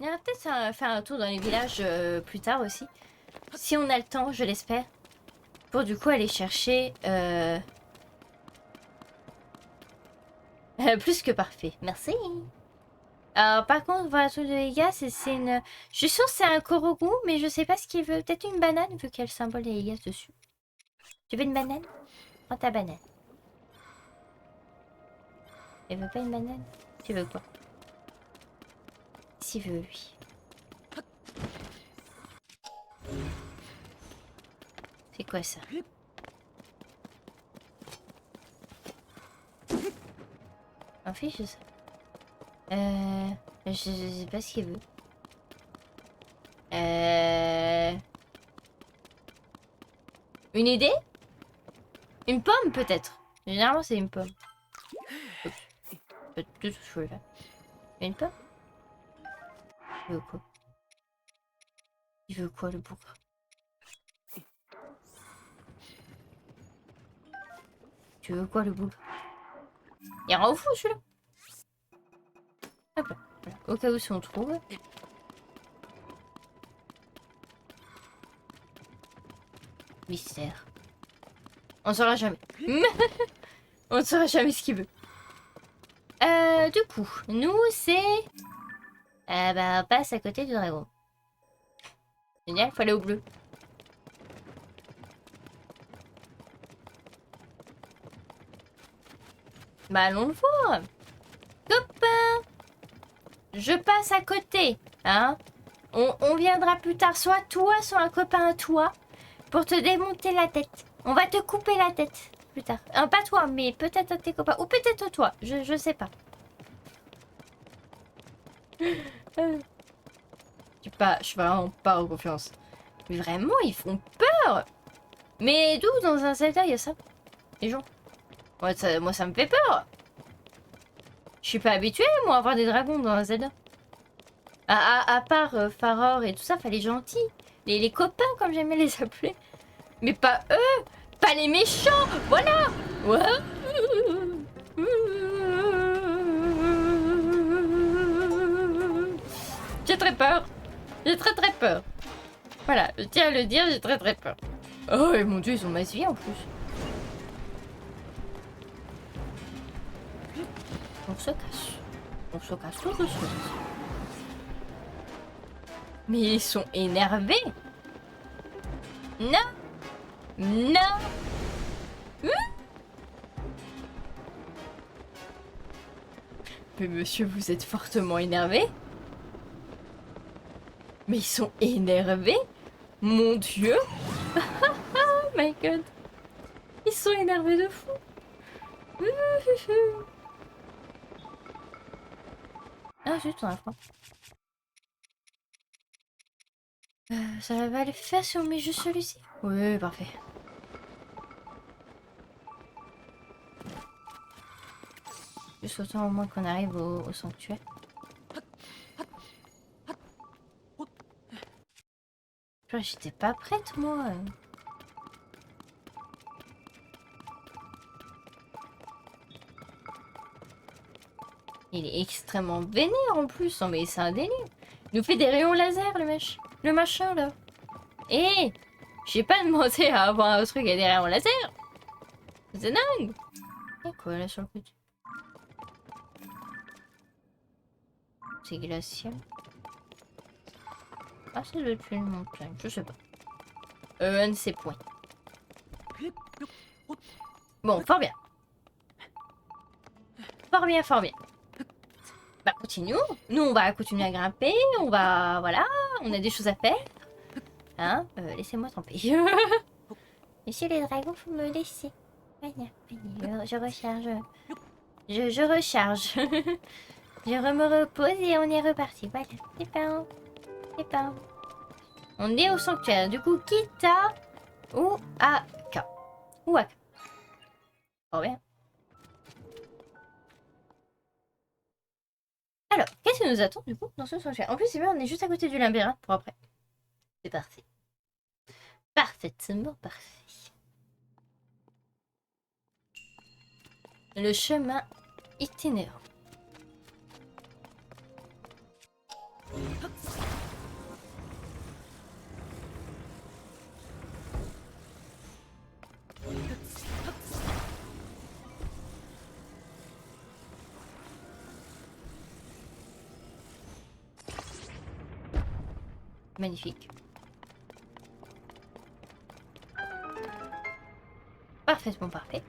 On va peut-être faire un tour dans les villages plus tard aussi. Si on a le temps, je l'espère. Pour du coup aller chercher... plus que parfait. Merci. Alors par contre, voilà, truc de Heiga, c'est une... Je suis sûre que c'est un Korogu, mais je sais pas ce qu'il veut. Peut-être une banane, vu qu'il y a le symbole des Heigas dessus. Tu veux une banane? Prends ta banane. Elle veut pas une banane? Tu veux quoi? S'il veut, lui. C'est quoi ça? On fiche ça. Je sais pas ce qu'il veut. Une idée? Une pomme peut-être? Généralement c'est une pomme. Peut-être je vais faire. Une pomme? Il veut quoi? Il veut quoi le bougre? Tu veux quoi le bougre? Il rend fou celui-là. Hop là. Voilà. Au cas où si on trouve. Mystère. On saura jamais. On ne saura jamais ce qu'il veut. Du coup, nous c'est... bah, on passe à côté du dragon. Génial, faut aller au bleu. Bah allons le voir. Copain, je passe à côté, hein. On viendra plus tard, soit toi, soit un copain à toi, pour te démonter la tête. On va te couper la tête plus tard. Pas toi, mais peut-être à tes copains. Ou peut-être toi, je sais pas. Je suis vraiment pas en confiance. Mais vraiment, ils font peur. Mais d'où dans un Zelda, il y a ça? Les gens. Moi, ça me fait peur. Je suis pas habituée, moi, à voir des dragons dans un Zelda. À part Faror et tout ça, fallait gentils. Les copains, comme j'aimais les appeler. Mais pas eux. Pas les méchants. Voilà. Ouais. J'ai très peur. J'ai très peur. Voilà, je tiens à le dire, j'ai très peur. Oh, et mon dieu, ils ont massivés en plus. On se casse. On se casse tout de suite. Mais ils sont énervés. Non. Non. Mais monsieur, vous êtes fortement énervé? Mais ils sont énervés? Mon dieu. Oh my god. Ils sont énervés de fou. Ah zut, on a froid. Ça va le faire si on met juste celui-ci? Oui, parfait. Juste autant au moins qu'on arrive au sanctuaire. J'étais pas prête, moi. Il est extrêmement vénère en plus. Non, mais c'est un délire. Il nous fait des rayons laser, le machin, là. Eh, j'ai pas demandé à avoir un truc avec des rayons laser. C'est dingue. Et quoi, là, sur le côté? C'est glacial. Ah, ça doit être une montagne. Je sais pas. Un de ces points. Bon, fort bien. Fort bien. Bah, continuons. Nous, on va continuer à grimper. On va... Voilà. On a des choses à faire. Hein, laissez-moi tremper. Monsieur les dragons, faut me laisser. Je recharge. Je recharge. Je me repose et on est reparti. Voilà. C'est pas. C'est pas. On est au sanctuaire. Du coup, Kita ou Aka. Ou Aka. Oh bien. Alors, qu'est-ce qui nous attend du coup dans ce sanctuaire? En plus, c'est bien, on est juste à côté du labyrinthe pour après. C'est parfait. Parfaitement parfait. Le chemin itinérant. Magnifique. Parfaitement parfait.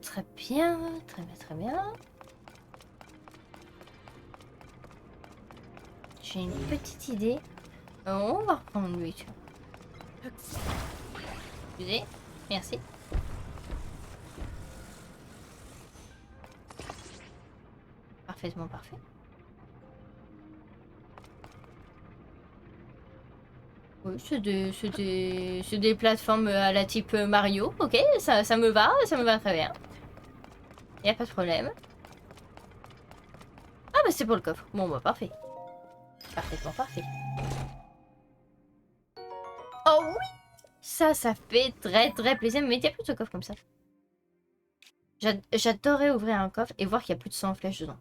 Très bien, très bien, très bien. J'ai une petite idée. On va reprendre lui, tu vois. Excusez, merci. Parfaitement parfait. Oui, c'est des plateformes à la type Mario, ok, ça me va très bien. Y a pas de problème. Ah bah c'est pour le coffre. Bon bah parfait. Parfaitement parfait. Oh oui, ça fait très plaisir. Mais mettez plus de coffre comme ça. J'adorerais ouvrir un coffre et voir qu'il y a plus de 100 flèches dedans.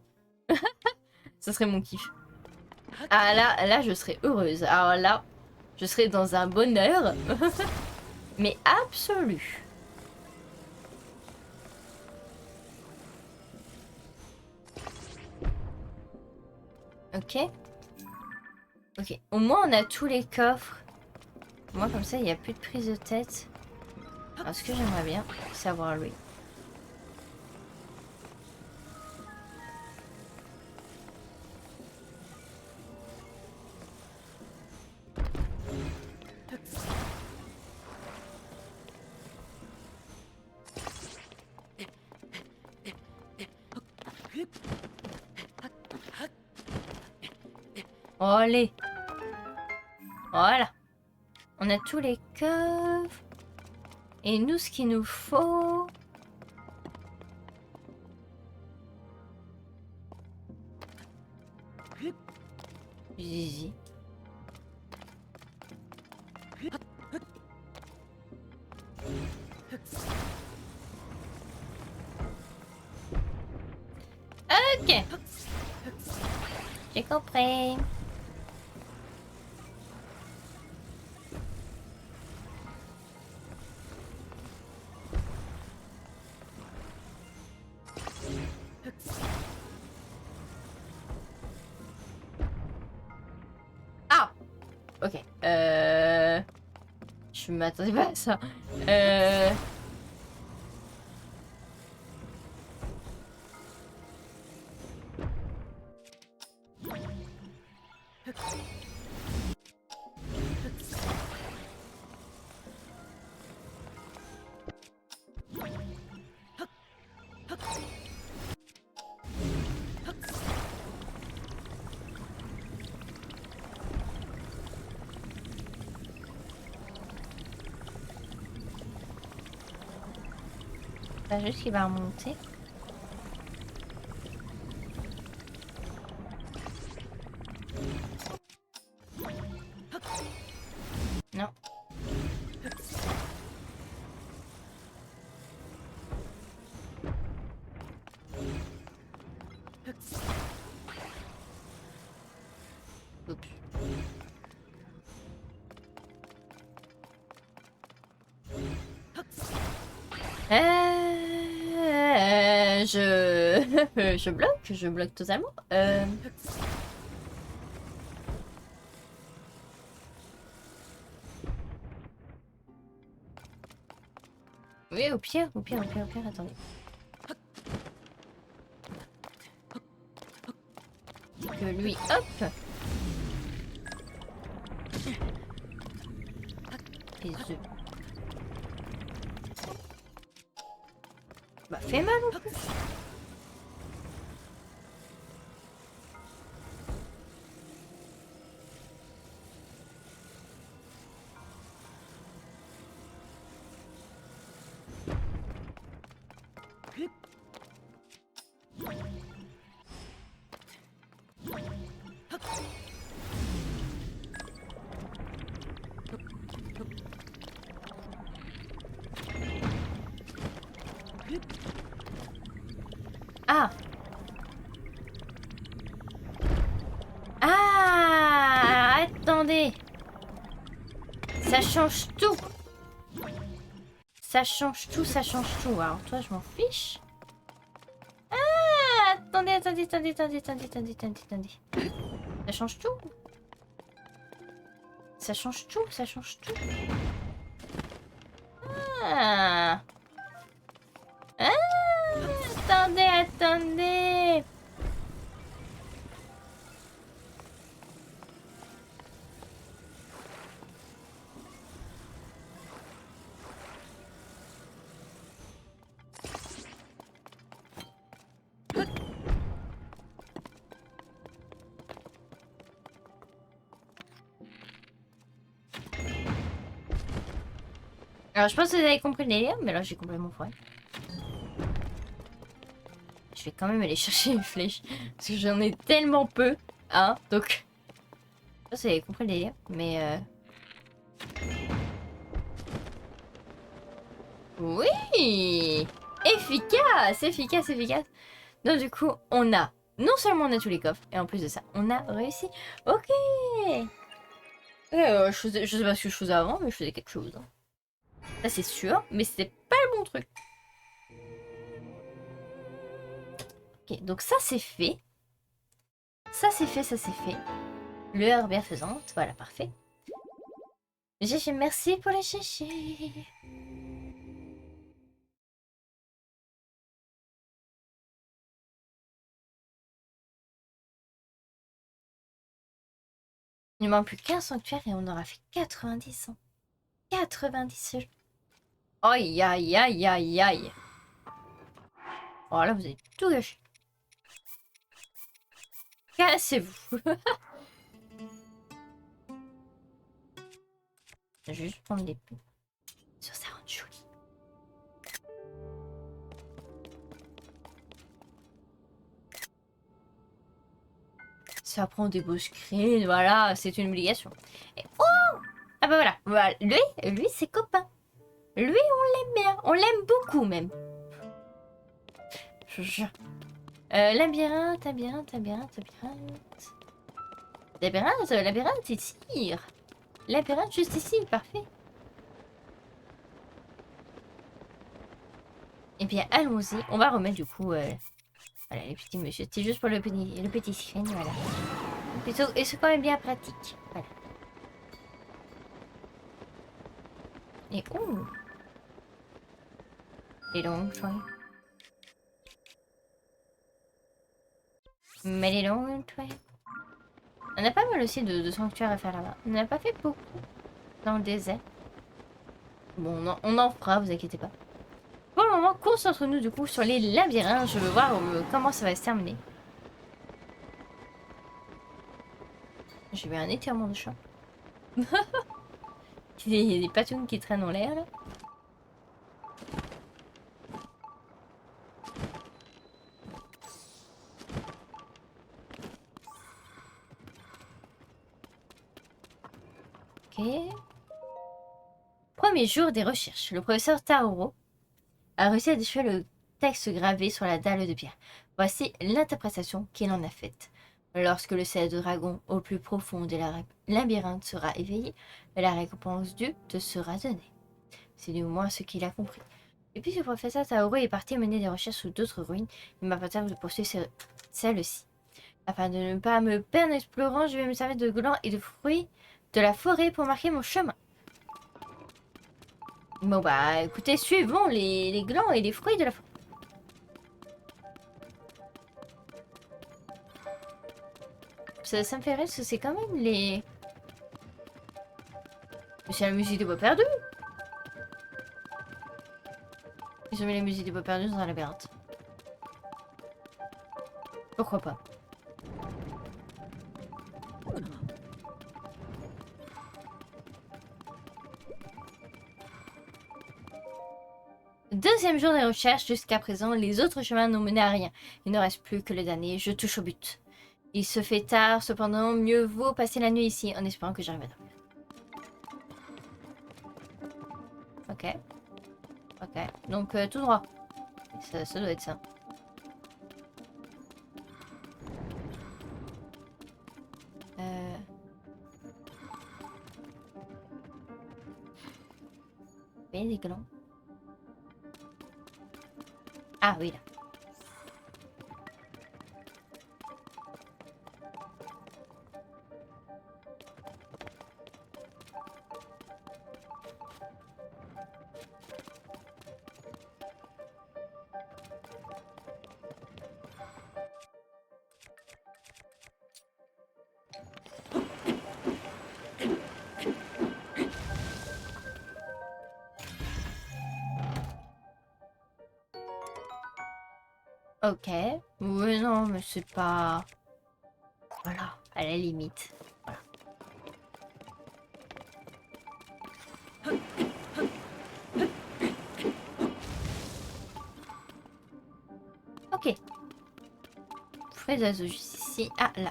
Ça serait mon kiff. Ah là je serais heureuse. Alors là, je serais dans un bonheur. Mais absolu. Ok. Ok. Au moins on a tous les coffres. Moi comme ça il n'y a plus de prise de tête. Alors ce que j'aimerais bien, c'est avoir lui. Allez. Voilà. On a tous les coffres. Et nous, ce qu'il nous faut... Zizi. Ok. J'ai compris. Ah. Ok. Je m'attendais pas à ça. Là, juste qu'il va remonter. Non. Oups. Je bloque totalement. Oui, au pire, attendez. Que lui, hop. Et je... Bah, fait mal en plus. Ah. Ah, attendez. Ça change tout. Ça change tout, ça change tout. Alors toi, je m'en fiche. Ah, attendez, attendez, attendez, attendez, attendez, attendez, attendez, attendez. Ça change tout. Ça change tout, ça change tout. Ah. Ah, attendez, attendez. Alors, je pense que vous avez compris le délire, mais là, j'ai complètement foiré. Je vais quand même aller chercher une flèche, parce que j'en ai tellement peu, hein, donc... Je pense que vous avez compris le délire, mais... Oui! Efficace! Efficace, efficace! Donc, du coup, on a... Non seulement on a tous les coffres, et en plus de ça, on a réussi. Ok! Je sais pas ce que je faisais avant, mais je faisais quelque chose. Hein. Ça, c'est sûr, mais c'était pas le bon truc. Ok, donc ça, c'est fait. Ça, c'est fait, ça, c'est fait. L'heure bienfaisante, voilà, parfait. GG, merci pour les GG. Il ne manque plus qu'un sanctuaire et on aura fait 90 ans. 90 jeux. Aïe, aïe, aïe, aïe, aïe. Oh là, vous avez tout gâché. Cassez-vous. Je vais juste prendre les poux. Ça rend joli. Ça prend des beaux screens, voilà, c'est une obligation. Et oh! Ah bah voilà, voilà. Lui c'est copain. Lui, on l'aime bien. On l'aime beaucoup, même. Je jure. Labyrinthe, labyrinthe, labyrinthe, labyrinthe. Labyrinthe, labyrinthe, ici. Labyrinthe, juste ici, parfait. Et bien, allons-y. On va remettre, du coup, voilà, les petits monsieur. C'était juste pour le petit screen, voilà. Plutôt, et c'est quand même bien pratique. Voilà. Et ouh! Les longues, je crois. Mais les longues, ouais. On a pas mal aussi de sanctuaires à faire là-bas. On n'a pas fait beaucoup dans le désert. Bon, on en fera, vous inquiétez pas. Pour le moment, concentrons-nous du coup sur les labyrinthes. Je veux voir comment ça va se terminer. J'ai vu un étirement de chat. Il y a des patounes qui traînent en l'air là. Ok. Premier jour des recherches. Le professeur Taroro a réussi à déchiffrer le texte gravé sur la dalle de pierre. Voici l'interprétation qu'il en a faite. Lorsque le cerf de dragon au plus profond de la labyrinthe sera éveillé, la récompense due te sera donnée. C'est du moins ce qu'il a compris. Et puis le professeur Taoro est parti mener des recherches sur d'autres ruines. Il m'a pas de poursuivre celle-ci. Afin de ne pas me perdre en explorant, je vais me servir de glands et de fruits de la forêt pour marquer mon chemin. Bon bah écoutez, suivons les glands et les fruits de la forêt. Ça me fait rire parce que c'est quand même les... C'est la musique des bois perdus. Ils ont mis la musique des bois perdus dans un labyrinthe. Pourquoi pas? Deuxième jour des recherches, jusqu'à présent, les autres chemins n'ont mené à rien. Il ne reste plus que le dernier, je touche au but. Il se fait tard, cependant, mieux vaut passer la nuit ici, en espérant que j'arrive à dormir. Ok. Ok, donc tout droit. Ça doit être ça. Oui, des glands. Ah oui, là. Ok. Oui, non, mais c'est pas... Voilà, à la limite. Voilà. Ok. Frais d'oiseaux juste ici. Ah, là.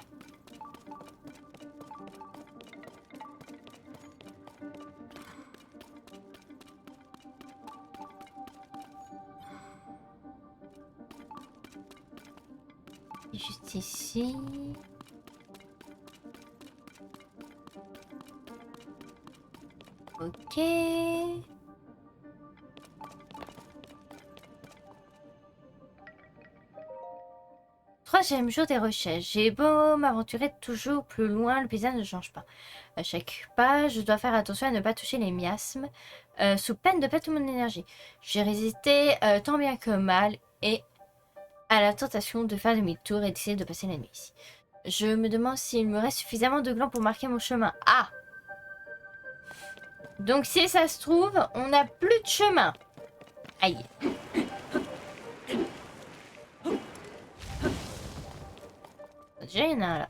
Et juste ici. Ok. Troisième jour des recherches. J'ai beau m'aventurer toujours plus loin, le paysage ne change pas. À chaque pas, je dois faire attention à ne pas toucher les miasmes, sous peine de perdre toute mon énergie. J'ai résisté tant bien que mal et à la tentation de faire demi-tour et d'essayer de passer la nuit ici. Je me demande s'il me reste suffisamment de glands pour marquer mon chemin. Ah! Donc si ça se trouve, on n'a plus de chemin. Aïe. Déjà, il y en a un là.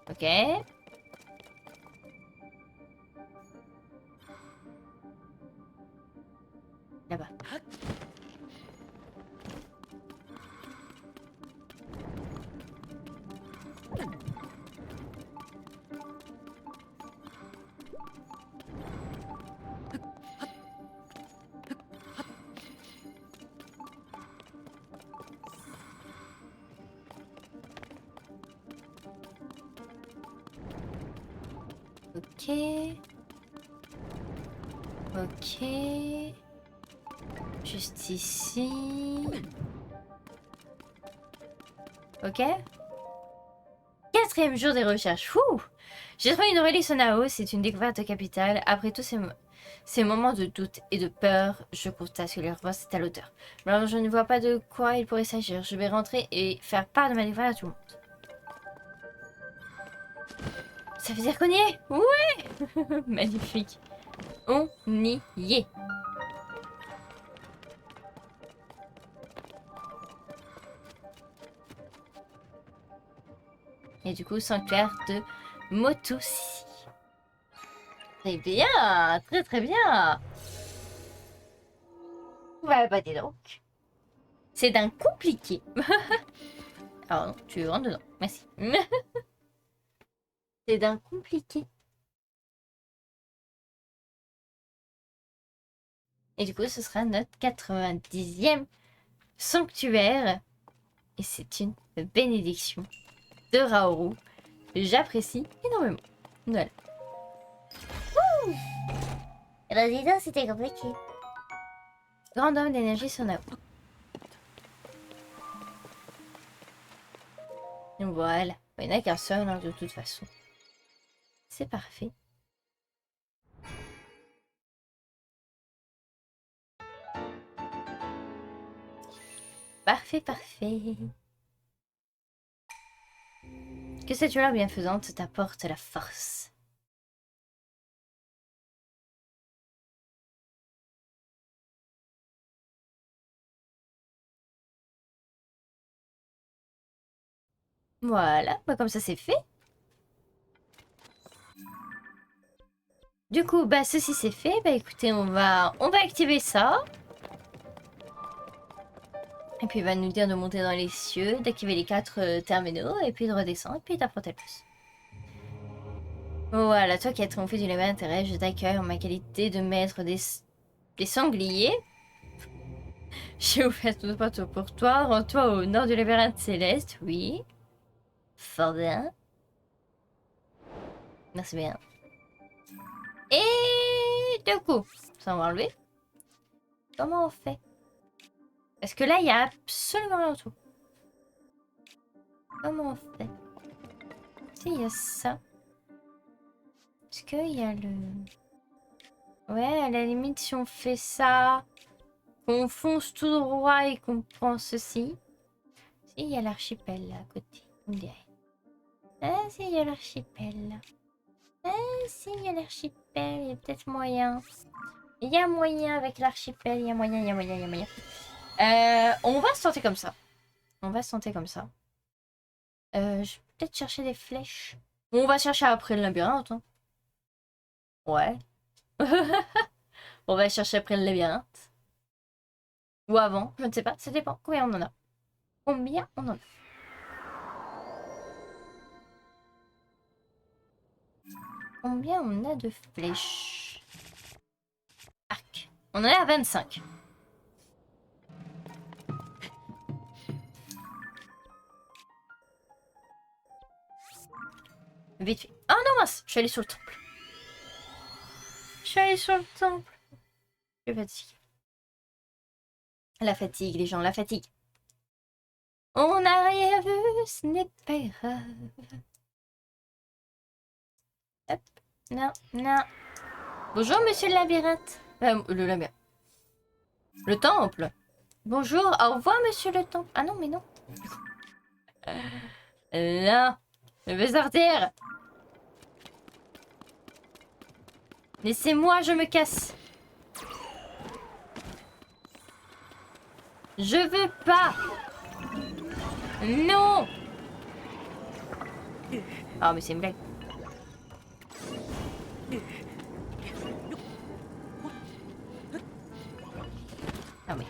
Ok. Là-bas. Ok. Ok. Juste ici. Ok. Quatrième jour des recherches. Fouh! J'ai trouvé une relique Sonao, c'est une découverte capitale. Après tous ces moments de doute et de peur, je constate que leur voix est à l'auteur. Mais alors je ne vois pas de quoi il pourrait s'agir. Je vais rentrer et faire part de ma découverte à tout le monde. Ça veut dire qu'on y est? Ouais! Magnifique. On y est. Et du coup, sanctuaire de Motosi. Très bien, très très bien. Ouais, bah dis donc. C'est d'un compliqué. Alors non, tu rentres dedans. Merci. C'est d'un compliqué. Et du coup, ce sera notre 90e sanctuaire. Et c'est une bénédiction de Raoru. J'apprécie énormément. Voilà. Eh ben dis donc, c'était compliqué. Grand homme d'énergie Sonao. Voilà. Il n'y en a qu'un seul, hein, de toute façon. C'est parfait. Parfait, parfait. Que cette lueur bienfaisante t'apporte la force. Voilà, bah comme ça c'est fait. Du coup, bah ceci c'est fait. Bah écoutez, on va activer ça. Et puis il va nous dire de monter dans les cieux, d'activer les 4 terminaux, et puis de redescendre, et puis d'affronter le plus. Voilà, toi qui as triomphé du level d'intérêt, je t'accueille en ma qualité de maître des sangliers. J'ai ouvert toute porte pour toi, rends-toi au nord du labyrinthe céleste, oui. Fort bien. Merci bien. Et du coup, ça on va enlever. Comment on fait? Parce que là, il y a absolument rien autour. Comment on fait? Si, il y a ça. Est-ce qu'il y a le... Ouais, à la limite, si on fait ça, qu'on fonce tout droit et qu'on prend ceci. Si, il y a l'archipel là à côté, on dirait. Ah, si, il y a l'archipel là. Ah, si, il y a l'archipel, il y a peut-être moyen. Il y a moyen avec l'archipel, il y a moyen, il y a moyen, il y a moyen. On va se tenter comme ça. On va se tenter comme ça. Je vais peut-être chercher des flèches. Bon, on va chercher après le labyrinthe. Hein. Ouais. On va chercher après le labyrinthe. Ou avant, je ne sais pas. Ça dépend. Combien on en a? Combien on en a? Combien on a de flèches? Arc. On en est à 25. Vite fait. Oh non, mince! Je suis allée sur le temple. Je suis allée sur le temple. Je suis fatiguée. La fatigue, les gens, la fatigue. On n'a rien vu, ce n'est pas grave. Hop. Non, non. Bonjour, monsieur le labyrinthe. Le labyrinthe. Le temple. Bonjour, au revoir, monsieur le temple. Ah non, mais non. Non. Je vais sortir. Laissez-moi, je me casse. Je veux pas. Non. Ah, mais c'est une blague. Ah oui.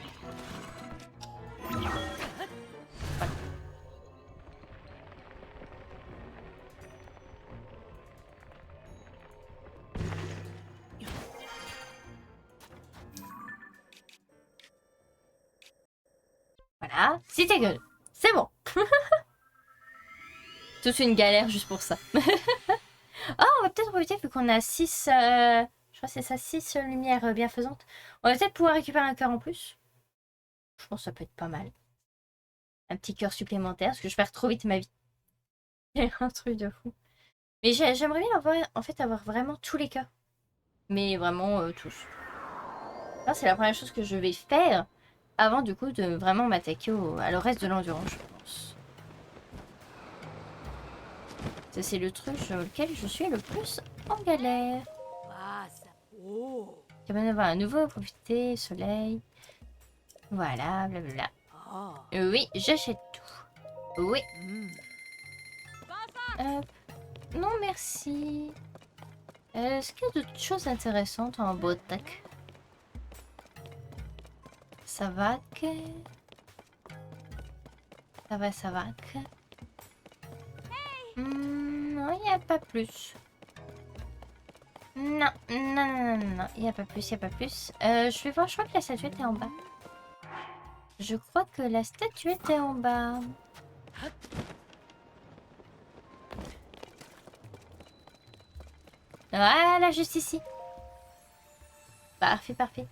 Voilà. Si ta gueule. C'est bon. Toute une galère juste pour ça. Ah, on va peut-être profiter vu qu'on a 6... je crois que c'est ça, 6 lumières bienfaisantes. On va peut-être pouvoir récupérer un cœur en plus. Je pense que ça peut être pas mal. Un petit cœur supplémentaire, parce que je perds trop vite ma vie. C'est un truc de fou. Mais j'aimerais bien avoir, en fait, avoir vraiment tous les cœurs. Mais vraiment tous. Ça, c'est la première chose que je vais faire avant du coup de vraiment m'attaquer à le reste de l'endurance, je pense. Ça, c'est le truc sur lequel je suis le plus en galère. Capable d'avoir un nouveau, profiter, soleil. Voilà, blablabla. Oui, j'achète tout. Oui. Non, merci. Est-ce qu'il y a d'autres choses intéressantes en boutique? Ça va que... Ça va que... non, il n'y a pas plus. Non, non, non, non, non, il n'y a pas plus, il n'y a pas plus. Je vais voir, je crois que la statuette est en bas. Je crois que la statuette est en bas. Voilà, juste ici. Parfait, parfait.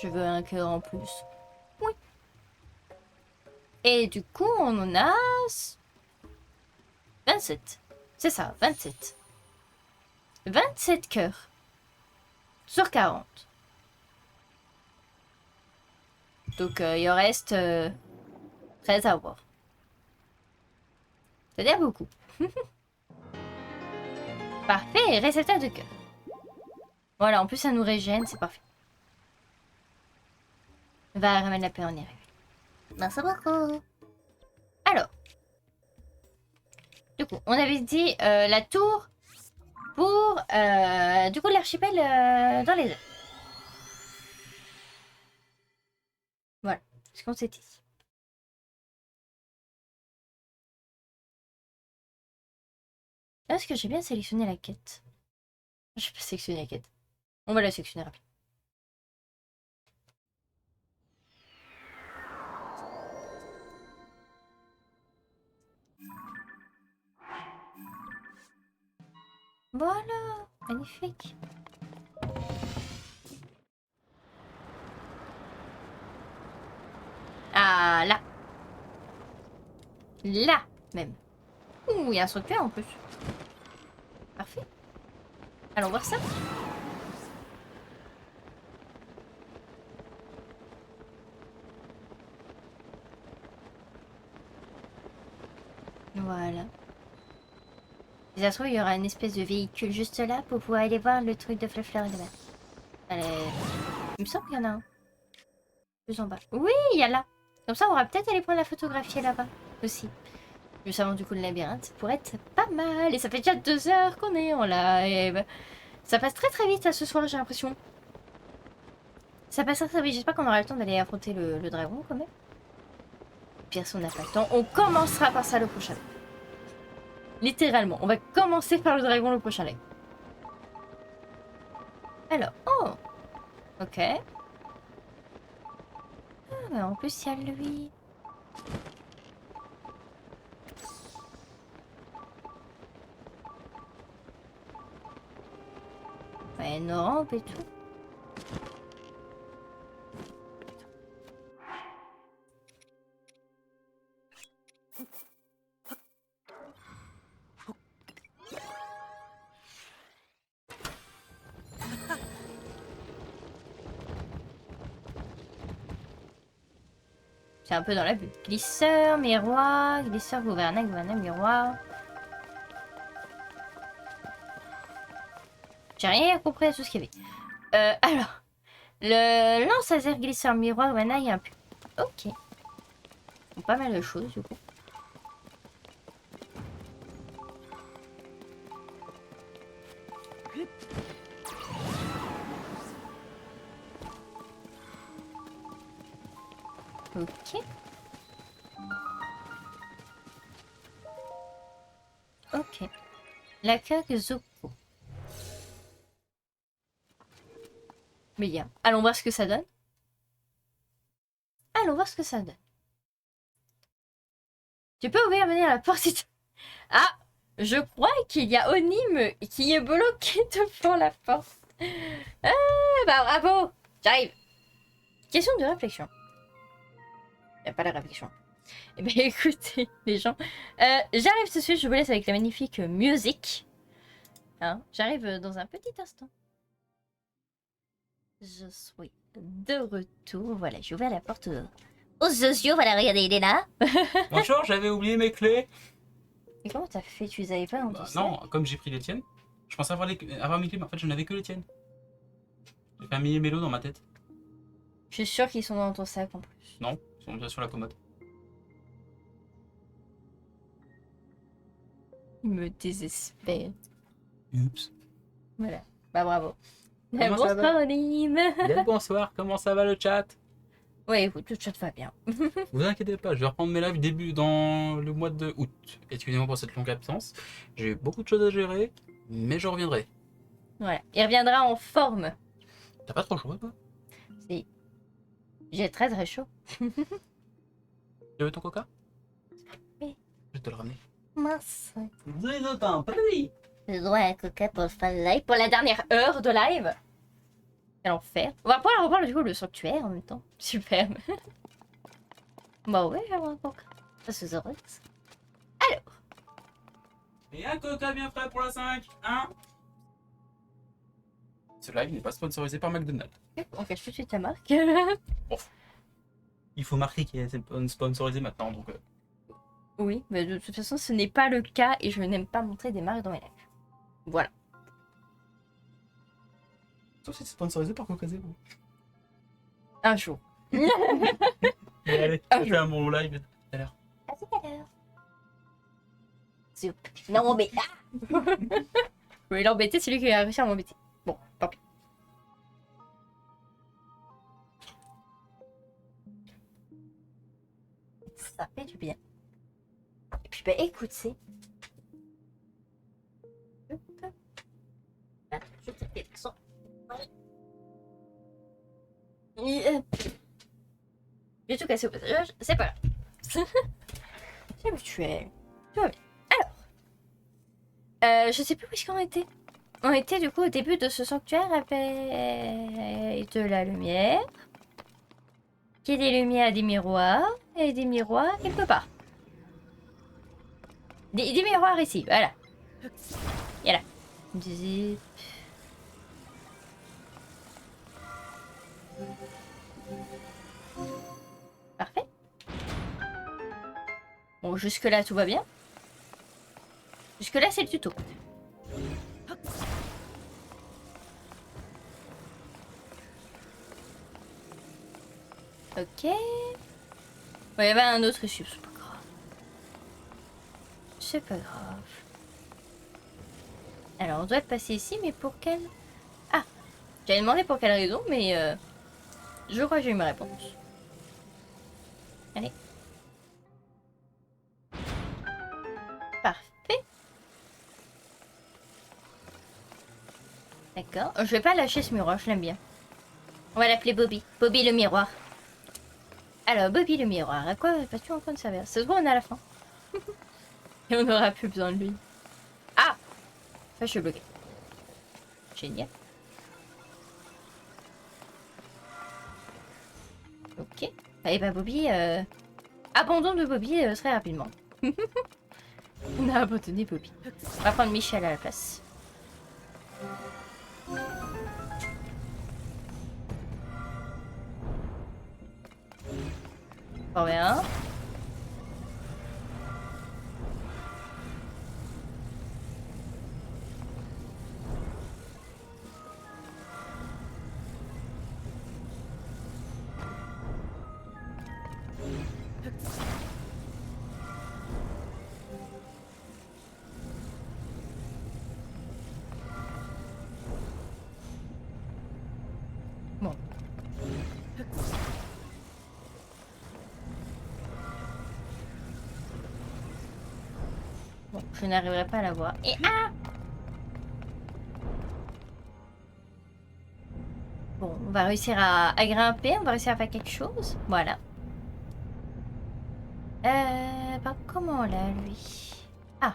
Je veux un cœur en plus. Oui. Et du coup, on en a... 27. C'est ça, 27. 27 cœurs. Sur 40. Donc, il en reste 13 à avoir. C'est-à-dire beaucoup. Parfait, récepteur de cœur. Voilà, en plus ça nous régène, c'est parfait. Va, ramène la paix, on y arrive. Merci beaucoup. Alors. Du coup, on avait dit la tour pour du coup l'archipel dans les airs. Voilà, ce qu'on s'est dit. Est-ce que j'ai bien sélectionné la quête? Je peux sélectionner la quête. On va la sélectionner rapidement. Voilà, magnifique. Ah, là. Là, même. Ouh, il y a un sanctuaire en plus. Parfait. Allons voir ça. Voilà. Si ça se trouve, il y aura une espèce de véhicule juste là pour pouvoir aller voir le truc de fleur et de mer. Allez. Il me semble qu'il y en a un. Plus en bas. Oui, il y a là. Comme ça, on va peut-être aller prendre la photographie là-bas aussi. Juste avant du coup le labyrinthe, ça pourrait être pas mal. Et ça fait déjà 2 heures qu'on est en live. Ça passe très très vite là, ce soir, j'ai l'impression. Ça passe très très vite. J'espère qu'on aura le temps d'aller affronter le dragon quand même. Pire si on n'a pas le temps, on commencera par ça le prochain live. Littéralement, on va commencer par le dragon le prochain live. Alors, oh, ok. Ah, bah en plus il y a lui. Ouais, une rampe et tout. C'est un peu dans la vue. Glisseur, miroir, glisseur, gouvernail, gouvernail, miroir. J'ai rien compris à tout ce qu'il y avait. Alors, le lance laser, glisseur, miroir, gouvernail, il y a un peu. Ok. Bon, pas mal de choses du coup. Ok. Ok. La coque Zoko. Mais bien. Allons voir ce que ça donne. Allons voir ce que ça donne. Tu peux ouvrir venir la porte si tu... Ah, je crois qu'il y a Onim qui est bloqué devant la porte. Ah, bah bravo. J'arrive. Question de réflexion. Y a pas de réflexion. Eh bien écoutez les gens, j'arrive tout de suite, je vous laisse avec la magnifique musique. Hein, j'arrive dans un petit instant. Je suis de retour. Voilà, j'ai ouvert la porte aux sociaux. Voilà, regardez, il est là. Bonjour, j'avais oublié mes clés. Et comment t'as fait? Tu les avais pas dans ton Bah, sac? non, comme j'ai pris les tiennes, je pensais avoir mes clés, mais en fait, je n'avais que les tiennes. J'ai fait un mini mélo dans ma tête. Je suis sûre qu'ils sont dans ton sac en plus. Non, ils sont bien sur la commode. Il me désespère. Oups. Voilà. Bah bravo. Comment ça va? Bonsoir Onim. Bien le bonsoir, comment ça va le chat? Ouais, écoute, le chat va bien. Vous inquiétez pas, je vais reprendre mes lives début dans le mois de août. Excusez-moi pour cette longue absence. J'ai beaucoup de choses à gérer, mais je reviendrai. Voilà. Il reviendra en forme. T'as pas trop chaud, toi? Si. J'ai très très chaud. Tu veux ton coca? Oui. Je vais te le ramener. Mince. Vous avez autant pris. J'ai droit à un coca pour le fin de live. Pour la dernière heure de live. Quel enfer. On va pouvoir reprendre du coup le sanctuaire en même temps. Super. Bah ouais, j'aimerais un coca. Ça se heureuse. Alors. Et un coca bien frais pour la 5, hein? Ce live n'est pas sponsorisé par McDonald's. On cache tout de suite ta marque. Il faut marquer qu'il est sponsorisé maintenant, donc... Oui, mais de toute façon, ce n'est pas le cas et je n'aime pas montrer des marques dans mes lives. Voilà. Sauf si c'est sponsorisé par Coca-Zéro. Un jour. Allez, je fais un bon live tout à l'heure. À tout à l'heure. Zoup. Non, mais... Ah je voulais l'embêter, c'est lui qui a réussi à m'embêter. Bon, tant pis. Ça fait du bien. Et puis, bah, écoutez. J'ai tout cassé au passage, c'est pas grave. C'est habituel. Tout va bien. Alors. Je sais plus où est-ce qu'on était. on était du coup au début de ce sanctuaire avec de la lumière. Qui est des lumières, des miroirs. Et des miroirs quelque part. Des miroirs ici, voilà. Voilà. Zip. Parfait. Bon, jusque-là, tout va bien. Jusque-là, c'est le tuto. Ok. Bon, il y avait un autre issue, c'est pas grave. C'est pas grave. Alors, on doit passer ici, mais pour quelle... Ah, j'avais demandé pour quelle raison, mais je crois que j'ai eu ma réponse. Allez. Parfait. D'accord. Je vais pas lâcher ce miroir, je l'aime bien. On va l'appeler Bobby. Bobby le miroir. Alors, Bobby le miroir, à quoi vas-tu encore nous servir? Ça se voit, on est à la fin. Et on n'aura plus besoin de lui. Ah! Ça, je suis bloquée. Génial. Ok. Et bah Bobby... Abandon de Bobby très rapidement. On a abandonné Bobby. On va prendre Michel à la place. Trop bien. Bon. Bon, je n'arriverai pas à la voir. Et ah! Bon, on va réussir à grimper, on va réussir à faire quelque chose. Voilà. Bah comment là, lui? Ah.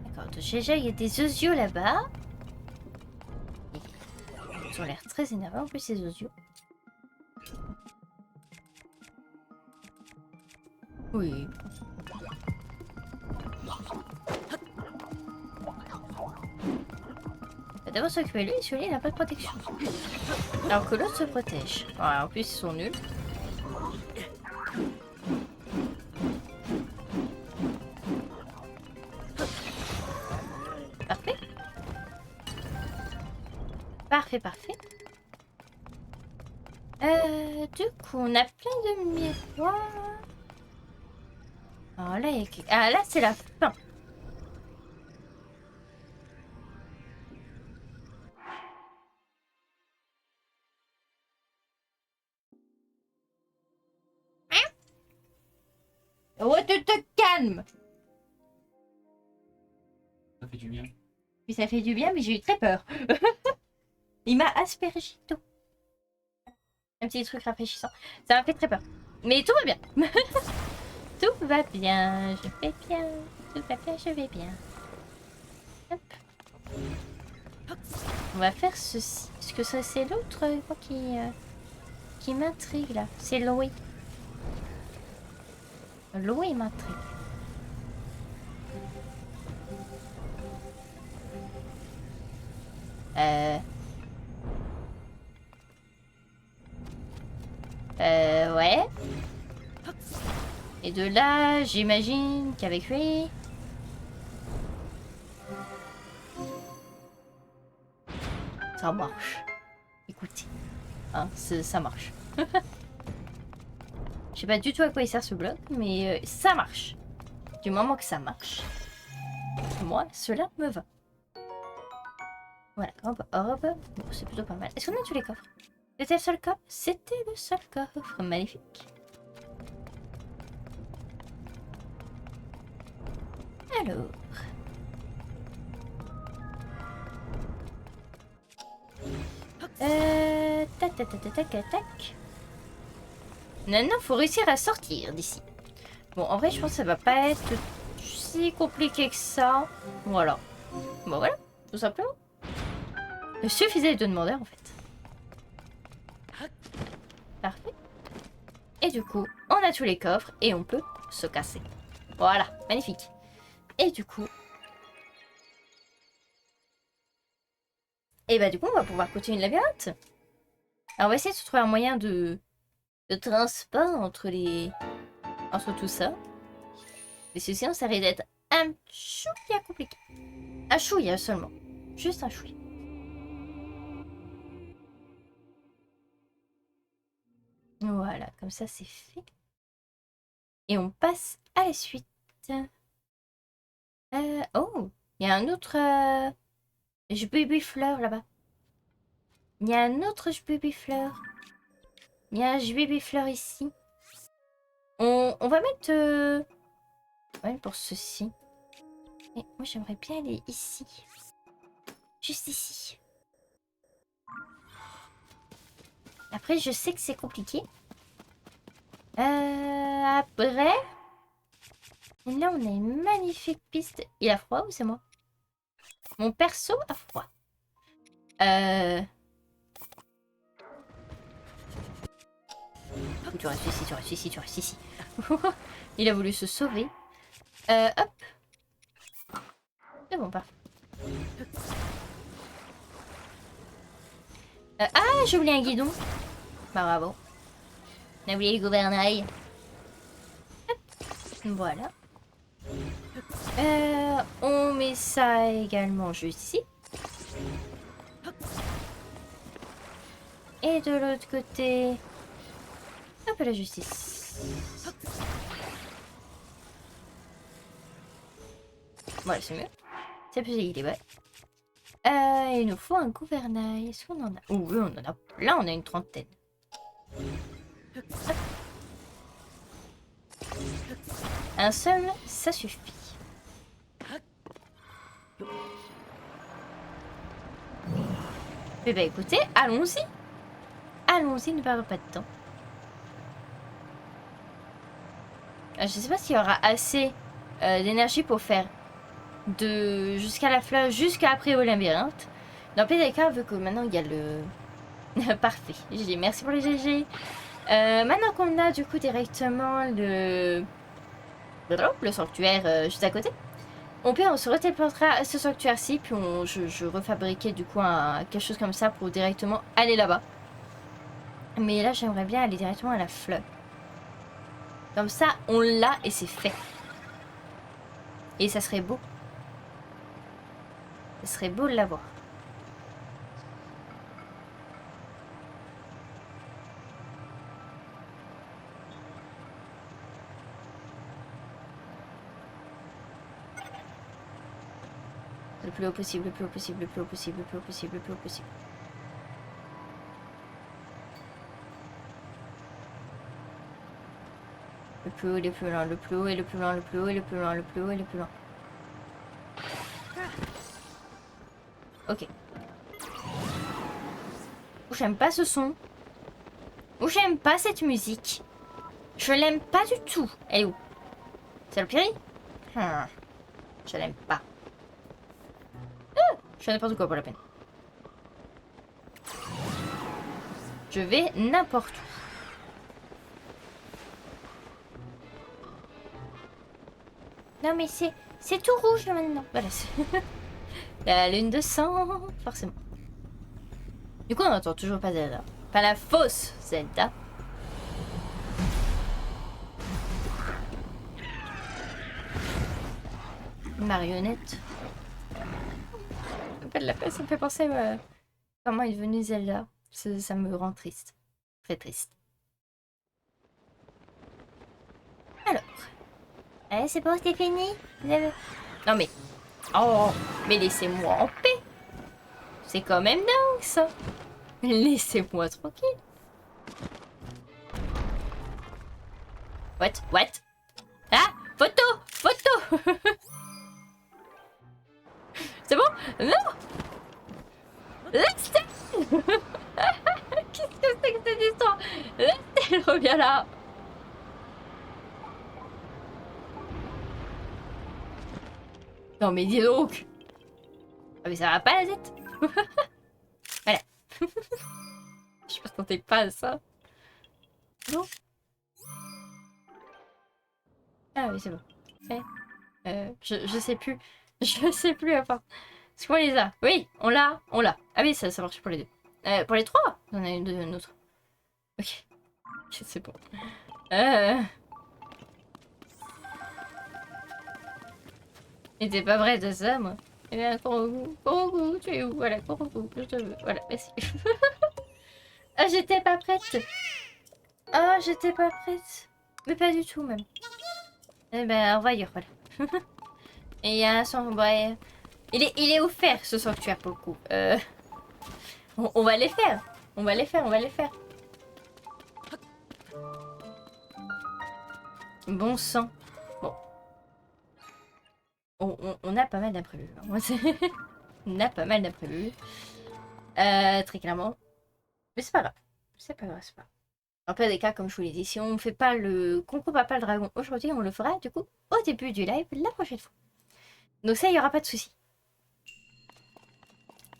D'accord, déjà il y a des osios là-bas. Ils ont l'air très énervés en plus ces osios. Oui. On va d'abord s'occuper de lui, celui-là il n'a pas de protection. Alors que l'autre se protège. Ouais, en plus ils sont nuls. Parfait. Parfait, parfait. Du coup, on a plein de miroirs. Alors là, il y a... Ah, là, c'est la fin. Oh, tu te calmes. Ça fait du bien. Puis ça fait du bien, mais j'ai eu très peur. Il m'a aspergé tout. Un petit truc rafraîchissant. Ça m'a fait très peur. Mais tout va bien. Tout va bien. Je vais bien. Tout va bien, je vais bien. Hop. On va faire ceci. Parce que ça, c'est l'autre qui m'intrigue là. C'est Louis. Louis m'intrigue. Ouais. Et de là, j'imagine qu'avec lui... Ça marche. Écoutez. Hein, ça marche. Je sais pas du tout à quoi il sert ce bloc, mais ça marche. Du moment que ça marche. Moi, cela me va. Voilà, hop, hop. Bon, c'est plutôt pas mal. Est-ce qu'on a tous les coffres? C'était le seul coffre? C'était le seul coffre. Magnifique. Alors... Tac, tac, tac, tac, tac, tac. Maintenant, faut réussir à sortir d'ici. Bon, en vrai, je pense que ça va pas être si compliqué que ça. Voilà. Bon, voilà, tout simplement. Il suffisait de demander en fait. Parfait. Et du coup, on a tous les coffres et on peut se casser. Voilà, magnifique. Et du coup... Et bah du coup, on va pouvoir continuer le labyrinthe. Alors on va essayer de se trouver un moyen de transport entre tout ça. Mais sinon, ça risque d'être un chouïa compliqué. Un chouïa seulement. Juste un chouïa. Voilà, comme ça c'est fait. Et on passe à la suite. Oh, il y a un autre baby fleur là-bas. Il y a un autre baby fleur. Il y a un baby fleur ici. On va mettre... Ouais, pour ceci. Et moi j'aimerais bien aller ici. Juste ici. Après, je sais que c'est compliqué. Après... Là, on a une magnifique piste. Il a froid ou c'est moi? Mon perso a froid. Tu restes ici, tu restes ici, tu restes ici. Il a voulu se sauver. Hop. C'est bon, parfait. Ah, j'ai oublié un guidon. Bah bravo. On a oublié le gouvernail. Hop. Voilà. On met ça également juste ici. Et de l'autre côté... Hop, la justice. Voilà, c'est mieux. C'est plus équilibré. Il nous faut un gouvernail. Est-ce qu'on en a? Oh oui, on en a. Là, on a une trentaine. Hop. Un seul, ça suffit. Eh bien, écoutez, allons-y. Allons-y, ne perdons pas de temps. Je sais pas s'il y aura assez d'énergie pour faire jusqu'à la fleur, jusqu'à après au labyrinthe. Dans tous les cas, vu que maintenant il y a le... Parfait. J'ai dit merci pour les GG. Maintenant qu'on a du coup directement le sanctuaire juste à côté, on se retéléportera à ce sanctuaire-ci, puis je refabriquais du coup quelque chose comme ça pour directement aller là-bas. Mais là, j'aimerais bien aller directement à la fleur. Comme ça, on l'a et c'est fait. Et ça serait beau. Ça serait beau de l'avoir. Le plus haut possible, le plus haut possible, le plus haut possible, le plus haut possible, le plus haut possible. Le plus haut et le plus loin, le plus haut et le plus loin, le plus haut et le plus loin, le plus haut et le plus loin. Ok. Oh, j'aime pas ce son. Oh, j'aime pas cette musique. Je l'aime pas du tout. Elle est où? C'est le piri? Je l'aime pas. Je fais n'importe quoi pour la peine. Je vais n'importe où. Non mais c'est tout rouge là maintenant. Voilà. La lune de sang, forcément. Du coup on n'entend toujours pas Zelda. Pas la fausse Zelda. Une marionnette. Ça me fait penser comment est devenue Zelda. Ça me rend triste. Très triste. Alors. Allez, c'est bon, c'est fini. Non mais... Oh, mais laissez-moi en paix. C'est quand même dingue ça. Laissez-moi tranquille. What? Ah, photo. C'est bon? Non. Restez. Qu'est-ce que c'est que cette histoire? Restez, reviens là. Non mais dis donc. Ah mais ça va pas la tête. m'attendais pas à ça. Non. Ah oui, c'est bon. Je sais plus. Je sais plus à part. Est-ce qu'on les a? Oui, on l'a. Ah oui, ça marche pour les deux. Pour les trois? On a une autre. Ok. Ok, c'est bon. J'étais pas prête à ça, moi. Eh bien, Korogu, tu es où? Voilà, Korogu, je te veux. Voilà, merci. Ah, j'étais pas prête. Ah, j'étais pas prête. Mais pas du tout, même. Eh ben, on va y voilà. Et il y a un son... Ouais. Il est offert, ce sanctuaire, pour le coup. On va les faire. On va les faire. Bon sang. Bon. On a pas mal d'imprévus. Hein. On a pas mal d'imprévus. Très clairement. Mais c'est pas grave. C'est pas grave. En peu des cas, comme je vous l'ai dit, si on fait pas le concours Papa le Dragon aujourd'hui, on le fera du coup au début du live la prochaine fois. Donc ça, il n'y aura pas de souci.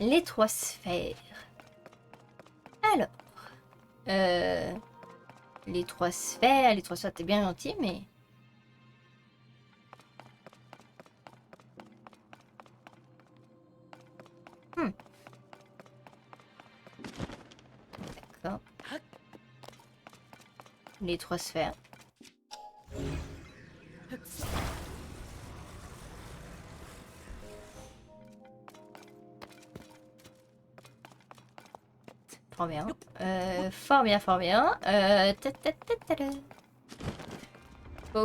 Les 3 sphères. Alors. Les 3 sphères, t'es bien gentil, mais... D'accord. Les 3 sphères. Fort bien. Fort bien.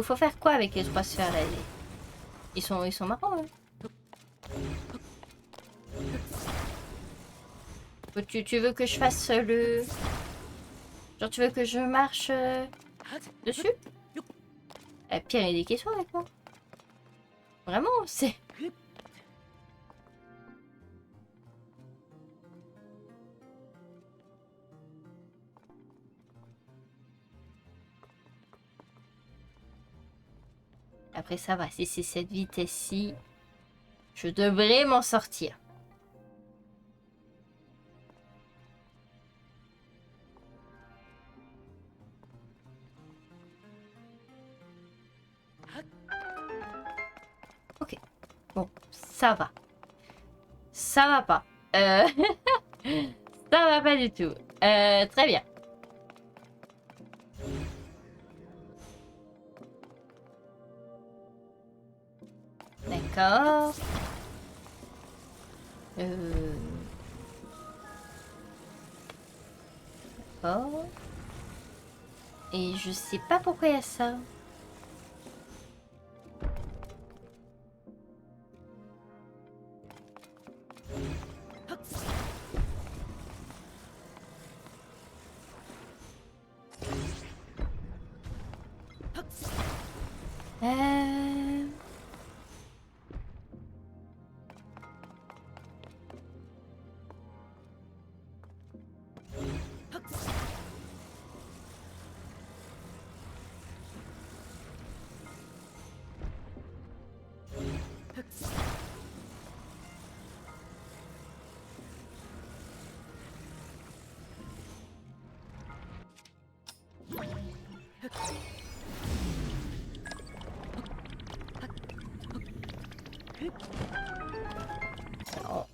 Faut faire quoi avec les 3 sphères là? Ils sont marrants, hein. Tu veux que je fasse le... Genre tu veux que je marche dessus? Pierre, il y a des questions avec moi. Vraiment, c'est... Après ça va, si c'est cette vitesse-ci, je devrais m'en sortir. Ok, bon, ça va. Ça va pas. Ça va pas du tout. Très bien. D'accord. D'accord. Et je sais pas pourquoi il y a ça.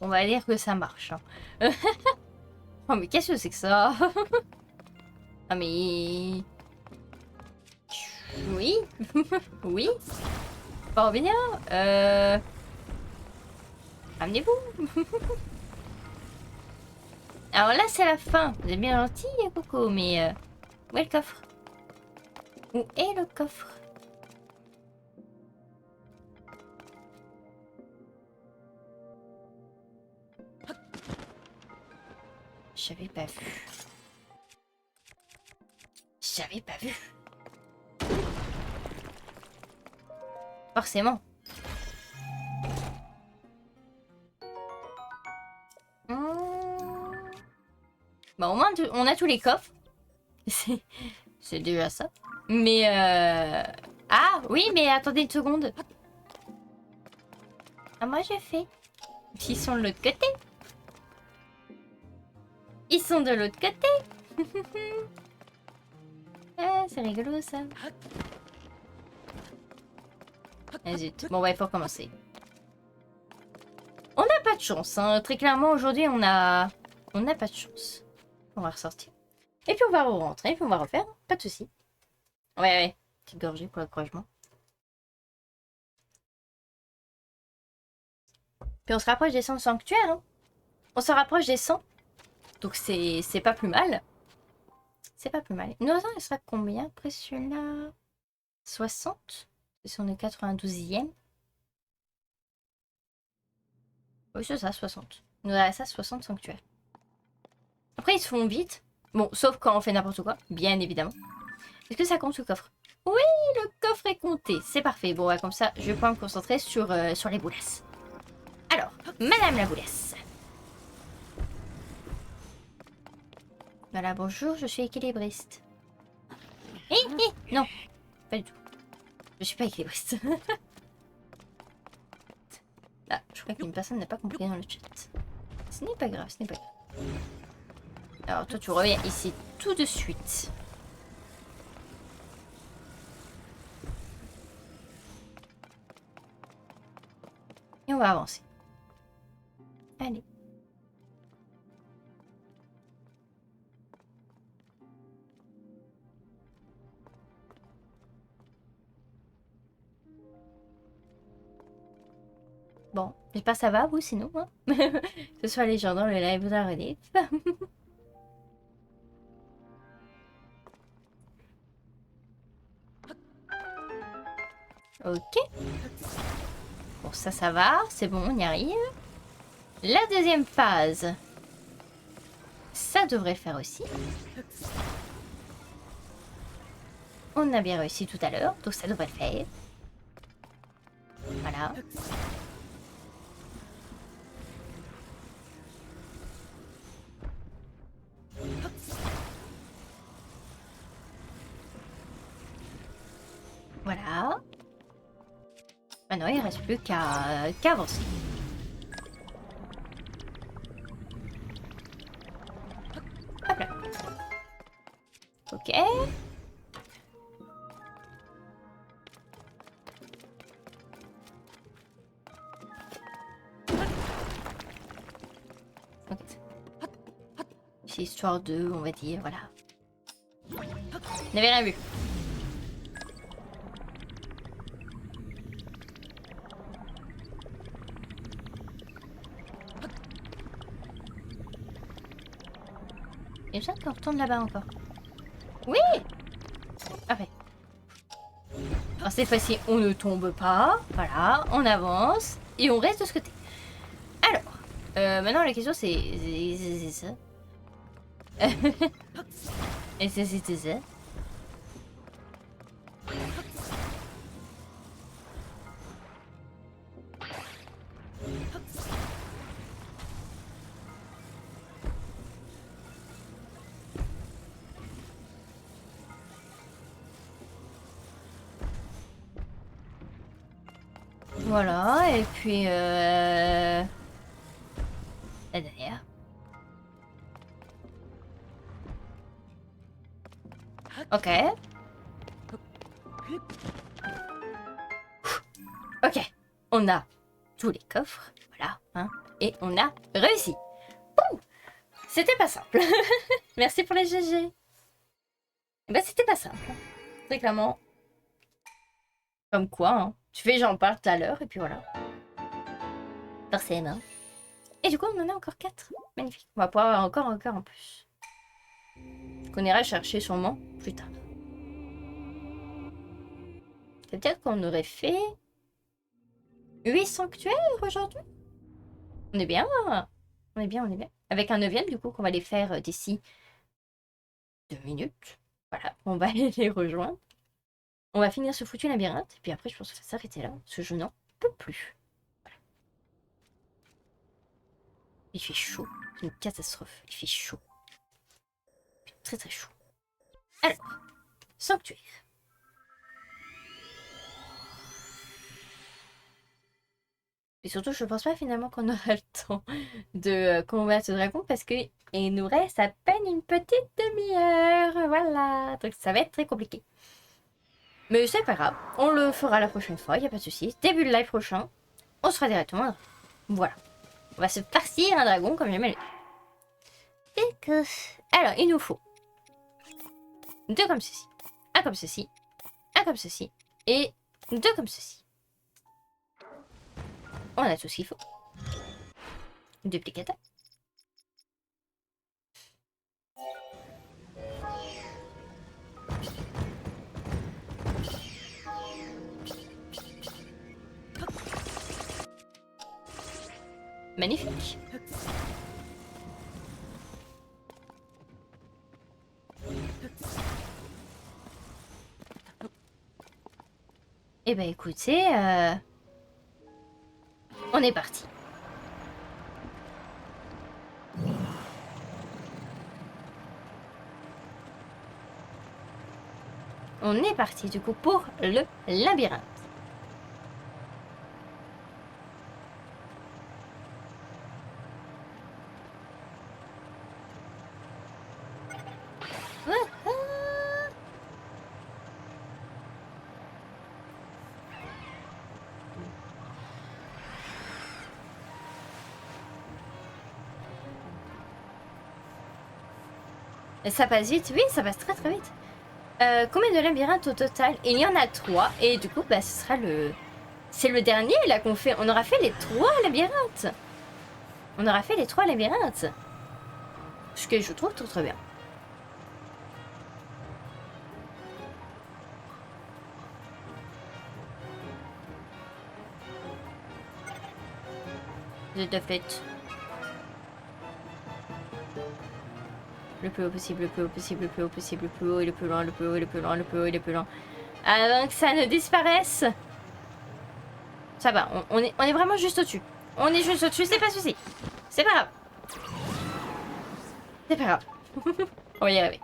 On va dire que ça marche. Hein. Oh mais qu'est-ce que c'est que ça? Ah mais... Oui. Oui. Fort bien. Amenez-vous. Alors là c'est la fin. Vous êtes bien gentil Coco, mais... Où est le coffre? Où est le coffre? J'avais pas vu. J'avais pas vu. Forcément. Bah au moins on a tous les coffres. C'est déjà ça. Mais Ah oui mais attendez une seconde. Ah moi je fais. Ils sont de l'autre côté. Ils sont de l'autre côté. Ah, c'est rigolo ça. Ah, zut. Bon, bah, il faut recommencer. On n'a pas de chance, hein. Très clairement, aujourd'hui, on n'a pas de chance. On va ressortir. Et puis, on va rentrer, puis on va refaire. Pas de soucis. Ouais. Petite gorgée pour l'encouragement. Puis, on se rapproche des 100 sanctuaires, hein. On se rapproche des 100. Donc, c'est pas plus mal. C'est pas plus mal. Nous, il sera combien après celui-là? 60? Si on est 92e. Oui, c'est ça, 60. Nous, avons ça, 60 sanctuaires. Après, ils se font vite. Bon, sauf quand on fait n'importe quoi, bien évidemment. Est-ce que ça compte le coffre? Oui, le coffre est compté. C'est parfait. Bon, ouais, comme ça, je vais pouvoir me concentrer sur les boulasses. Alors, Madame la boulasse. Voilà, bonjour, je suis équilibriste. Non, pas du tout. Je suis pas équilibriste. Ah, je crois qu'une personne n'a pas compris dans le chat. Ce n'est pas grave, ce n'est pas grave. Alors, toi, tu reviens ici tout de suite. Et on va avancer. Allez. Bon, j'espère que ça va, vous, sinon. Hein que ce soit les gens dans le live ou dans la rediff. Ok. Bon, ça va. C'est bon, on y arrive. La deuxième phase. Ça devrait faire aussi. On a bien réussi tout à l'heure, donc ça devrait le faire. Voilà. Voilà. Maintenant, il ne reste plus qu'à avancer. Hop là. Ok. Ok. C'est histoire de, on va dire, voilà. N'avez rien vu. Et ça, qu'on retourne là-bas encore. Oui! Parfait. Alors cette fois-ci, on ne tombe pas. Voilà, on avance. Et on reste de ce côté. Alors, maintenant la question c'est ça. Et c'est ça. Voilà, et puis la dernière. Ok. Ok. On a tous les coffres. Voilà. Hein, et on a réussi. Boum. C'était pas simple. Merci pour les GG. Bah c'était pas simple. Très clairement. Comme quoi, hein. Tu fais j'en parle tout à l'heure et puis voilà. Forcément. Et du coup on en a encore 4. Magnifique. On va pouvoir avoir encore en plus. Qu'on ira chercher sûrement plus tard. Peut-être qu'on aurait fait 8 sanctuaires aujourd'hui. On est bien. On est bien, on est bien. Avec un 9e du coup qu'on va les faire d'ici 2 minutes. Voilà, on va aller les rejoindre. On va finir ce foutu labyrinthe. Et puis après je pense qu'il faut s'arrêter là. Parce que je n'en peux plus. Voilà. Il fait chaud. C'est une catastrophe. Il fait chaud. Très très chaud. Alors, sanctuaire. Et surtout, je pense pas finalement qu'on aura le temps de combattre ce dragon parce que il nous reste à peine une petite demi-heure. Voilà. Donc ça va être très compliqué. Mais c'est pas grave. On le fera la prochaine fois, y a pas de souci. Début de live prochain, on sera directement. Voilà. On va se farcir un dragon comme jamais. D'accord. Alors, il nous faut 2 comme ceci, un comme ceci, un comme ceci et 2 comme ceci. On a tout ce qu'il faut. Duplicateur. Magnifique. Eh ben écoutez, on est parti. On est parti du coup pour le labyrinthe. Et ça passe vite, oui, ça passe très très vite. Combien de labyrinthes au total? Il y en a 3 et du coup bah ce sera le... C'est le dernier là qu'on fait. On aura fait les 3 labyrinthes. On aura fait les 3 labyrinthes. Ce que je trouve tout très bien. De fait. Le plus haut possible, le plus haut possible, le plus haut possible, le plus haut et le plus loin, le plus haut et le plus loin, le plus haut et le plus loin. Avant que ça ne disparaisse. Ça va, on est vraiment juste au-dessus. On est juste au-dessus, c'est pas souci. C'est pas grave. C'est pas grave. On va y arriver.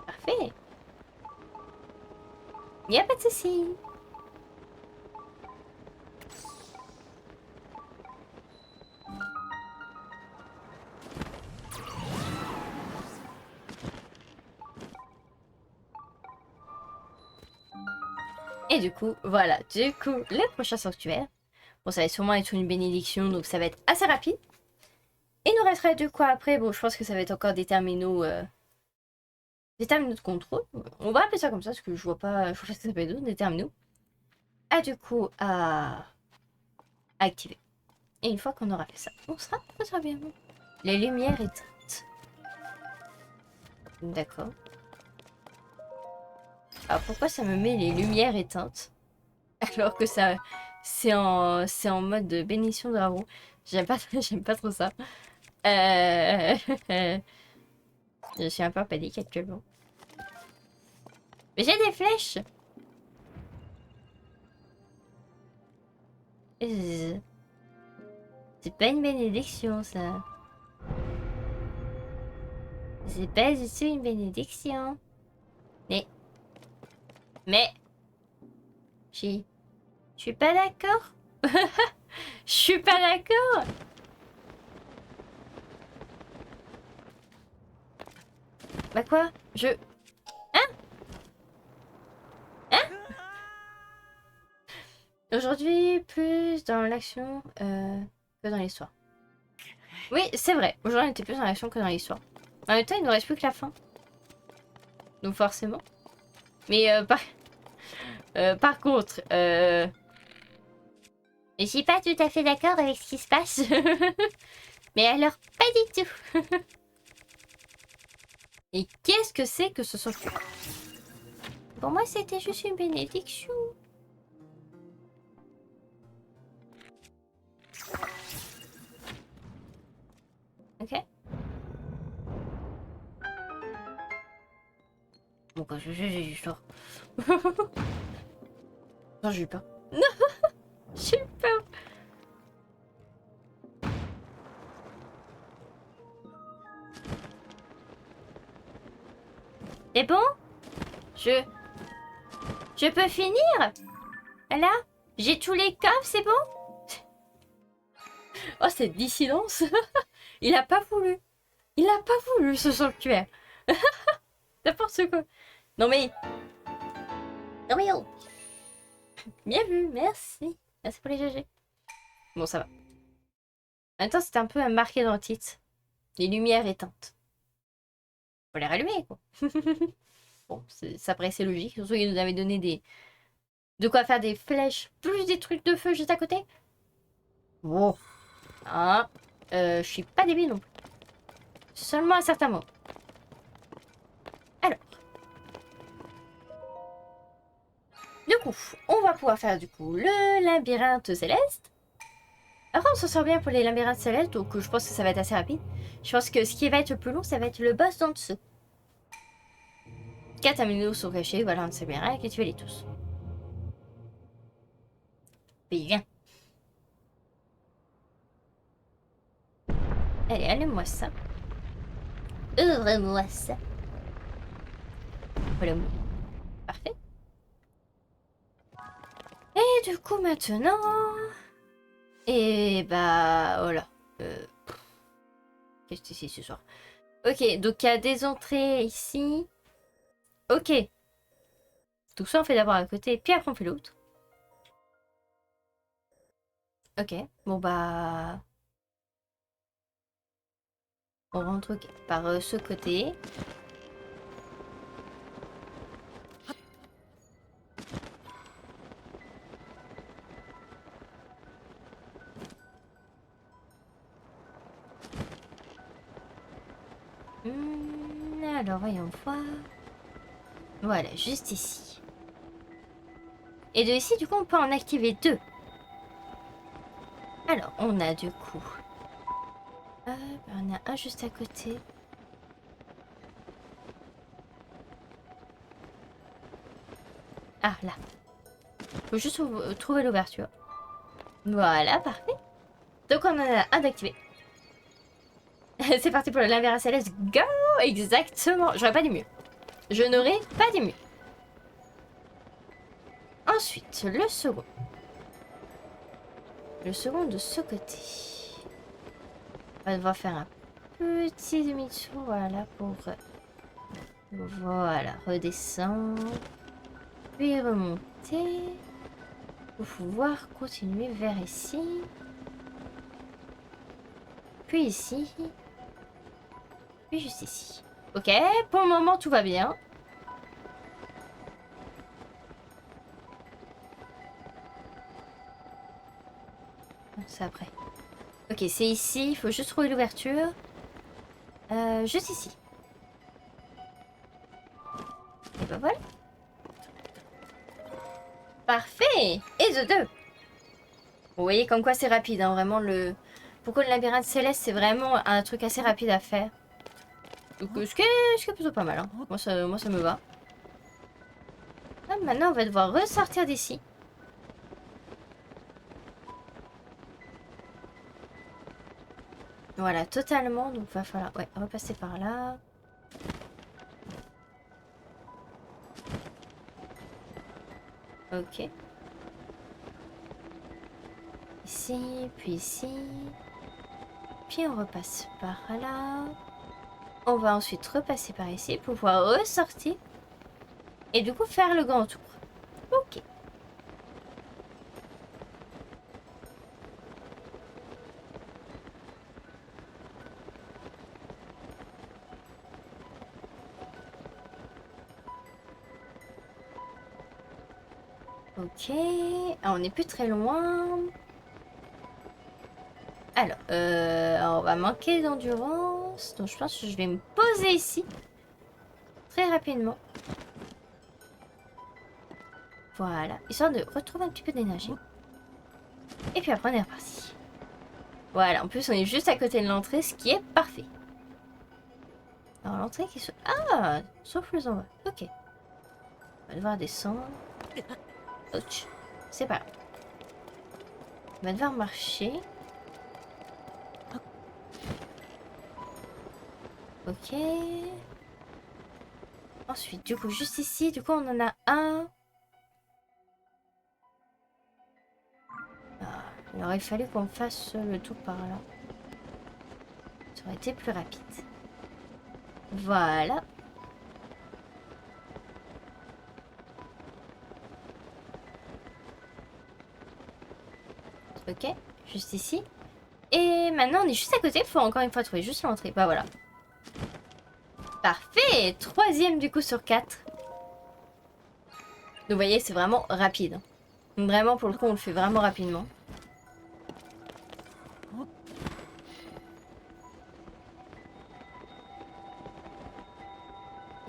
Parfait. Y a pas de souci. Et du coup, voilà. Du coup, le prochain sanctuaire. Bon, ça va sûrement être une bénédiction, donc ça va être assez rapide. Il nous resterait du coup après, bon, je pense que ça va être encore des terminaux... Des terminaux de contrôle. On va appeler ça comme ça, parce que je vois pas ce que ça s'appelle d'autre, des terminaux. Ah, du coup, à activer. Et une fois qu'on aura fait ça, on sera très bien. Les lumières éteintes. D'accord. Alors pourquoi ça me met les lumières éteintes alors que ça c'est en mode de bénédiction de dragon. J'aime pas j'aime pas trop ça. Euh... Je suis un peu en panique actuellement. Mais j'ai des flèches. C'est pas une bénédiction ça. C'est pas du tout une bénédiction. Mais je suis pas d'accord. Je suis pas d'accord. Bah quoi? Hein? Hein? Aujourd'hui, plus dans l'action que dans l'histoire. Oui, c'est vrai. Aujourd'hui, on était plus dans l'action que dans l'histoire. En même temps, il nous reste plus que la fin. Donc forcément. Mais par contre, je suis pas tout à fait d'accord avec ce qui se passe. Mais alors, pas du tout. Et qu'est-ce que c'est que ce sanctuaire? Pour moi, c'était juste une bénédiction. Ok. Bon, quand j'ai du sort. Non, j'ai eu peur. Non, j'ai eu peur. C'est bon? Je peux finir? Là? J'ai tous les coffres, c'est bon? Oh, cette dissidence. Il a pas voulu. Il a pas voulu, ce sanctuaire. N'importe quoi. Non mais... Non mais oh. Bien vu, merci. Merci pour les GG. Bon, ça va. En même temps, c'était un peu marqué dans le titre. Les lumières éteintes. Faut les rallumer, quoi. Bon, ça paraissait logique. Surtout qu'ils nous avaient donné des... De quoi faire des flèches, plus des trucs de feu juste à côté. Bon. Hein. Je suis pas débile non plus. Seulement à certains moments. Alors. Du coup, on va pouvoir faire du coup le labyrinthe céleste. Après, on s'en sort bien pour les labyrinthes célestes, donc je pense que ça va être assez rapide. Je pense que ce qui va être le plus long, ça va être le boss d'en dessous. 4 aminos sont cachés, voilà, on ne sait bien rien, et tu les tous. Bien. Allez, allume-moi ça. Ouvre-moi ça. Voilà. Parfait. Et du coup, maintenant... Et bah, voilà. Qu'est-ce que c'est ce soir? Ok, donc il y a des entrées ici. Ok. Donc ça, on fait d'abord un côté, puis après on fait l'autre. Ok, bon bah... On rentre par ce côté. Alors, voyons voir. Voilà, juste ici. Et de ici, du coup, on peut en activer 2. Alors, on a du coup... on a un juste à côté. Ah, là. Faut juste trouver l'ouverture. Voilà, parfait. Donc, on en a un d'activé. C'est parti pour le labyrinthe céleste. Go! Exactement. J'aurais pas dit mieux. Je n'aurais pas dit mieux. Ensuite, le second. Le second de ce côté. On va devoir faire un petit demi-tour, voilà, pour... Voilà, redescendre. Puis remonter. Pour pouvoir continuer vers ici. Puis ici. Puis juste ici. Ok, pour le moment, tout va bien. C'est après. Ok, c'est ici. Il faut juste trouver l'ouverture. Juste ici. Et ben voilà. Parfait. Et de 2. Vous voyez comme quoi c'est rapide. Hein, vraiment, pourquoi le labyrinthe céleste, c'est vraiment un truc assez rapide à faire. Donc, ce qui est plutôt pas mal. Hein. Moi, ça me va. Ah, maintenant, on va devoir ressortir d'ici. Voilà, totalement. Donc, va falloir repasser par là. Ok. Ici, puis ici. Puis on repasse par là. On va ensuite repasser par ici pour pouvoir ressortir. Et du coup, faire le grand tour. Ok. Ok, ah, on n'est plus très loin. Alors, on va manquer d'endurance. Donc je pense que je vais me poser ici. Très rapidement. Voilà, histoire de retrouver un petit peu d'énergie. Et puis après on est reparti. Voilà, en plus on est juste à côté de l'entrée, ce qui est parfait. Alors l'entrée qui se... Ah, sauf les en bas. Ok. On va devoir descendre. Ouch. C'est pas grave. On va devoir marcher. Ok. Ensuite, du coup, juste ici, du coup, on en a un. Il aurait fallu qu'on fasse le tour par là. Ça aurait été plus rapide. Voilà. Ok, juste ici. Et maintenant, on est juste à côté. Il faut encore une fois trouver juste l'entrée. Bah voilà. Parfait. 3e du coup sur 4. Donc vous voyez, c'est vraiment rapide. Vraiment, pour le coup, on le fait vraiment rapidement.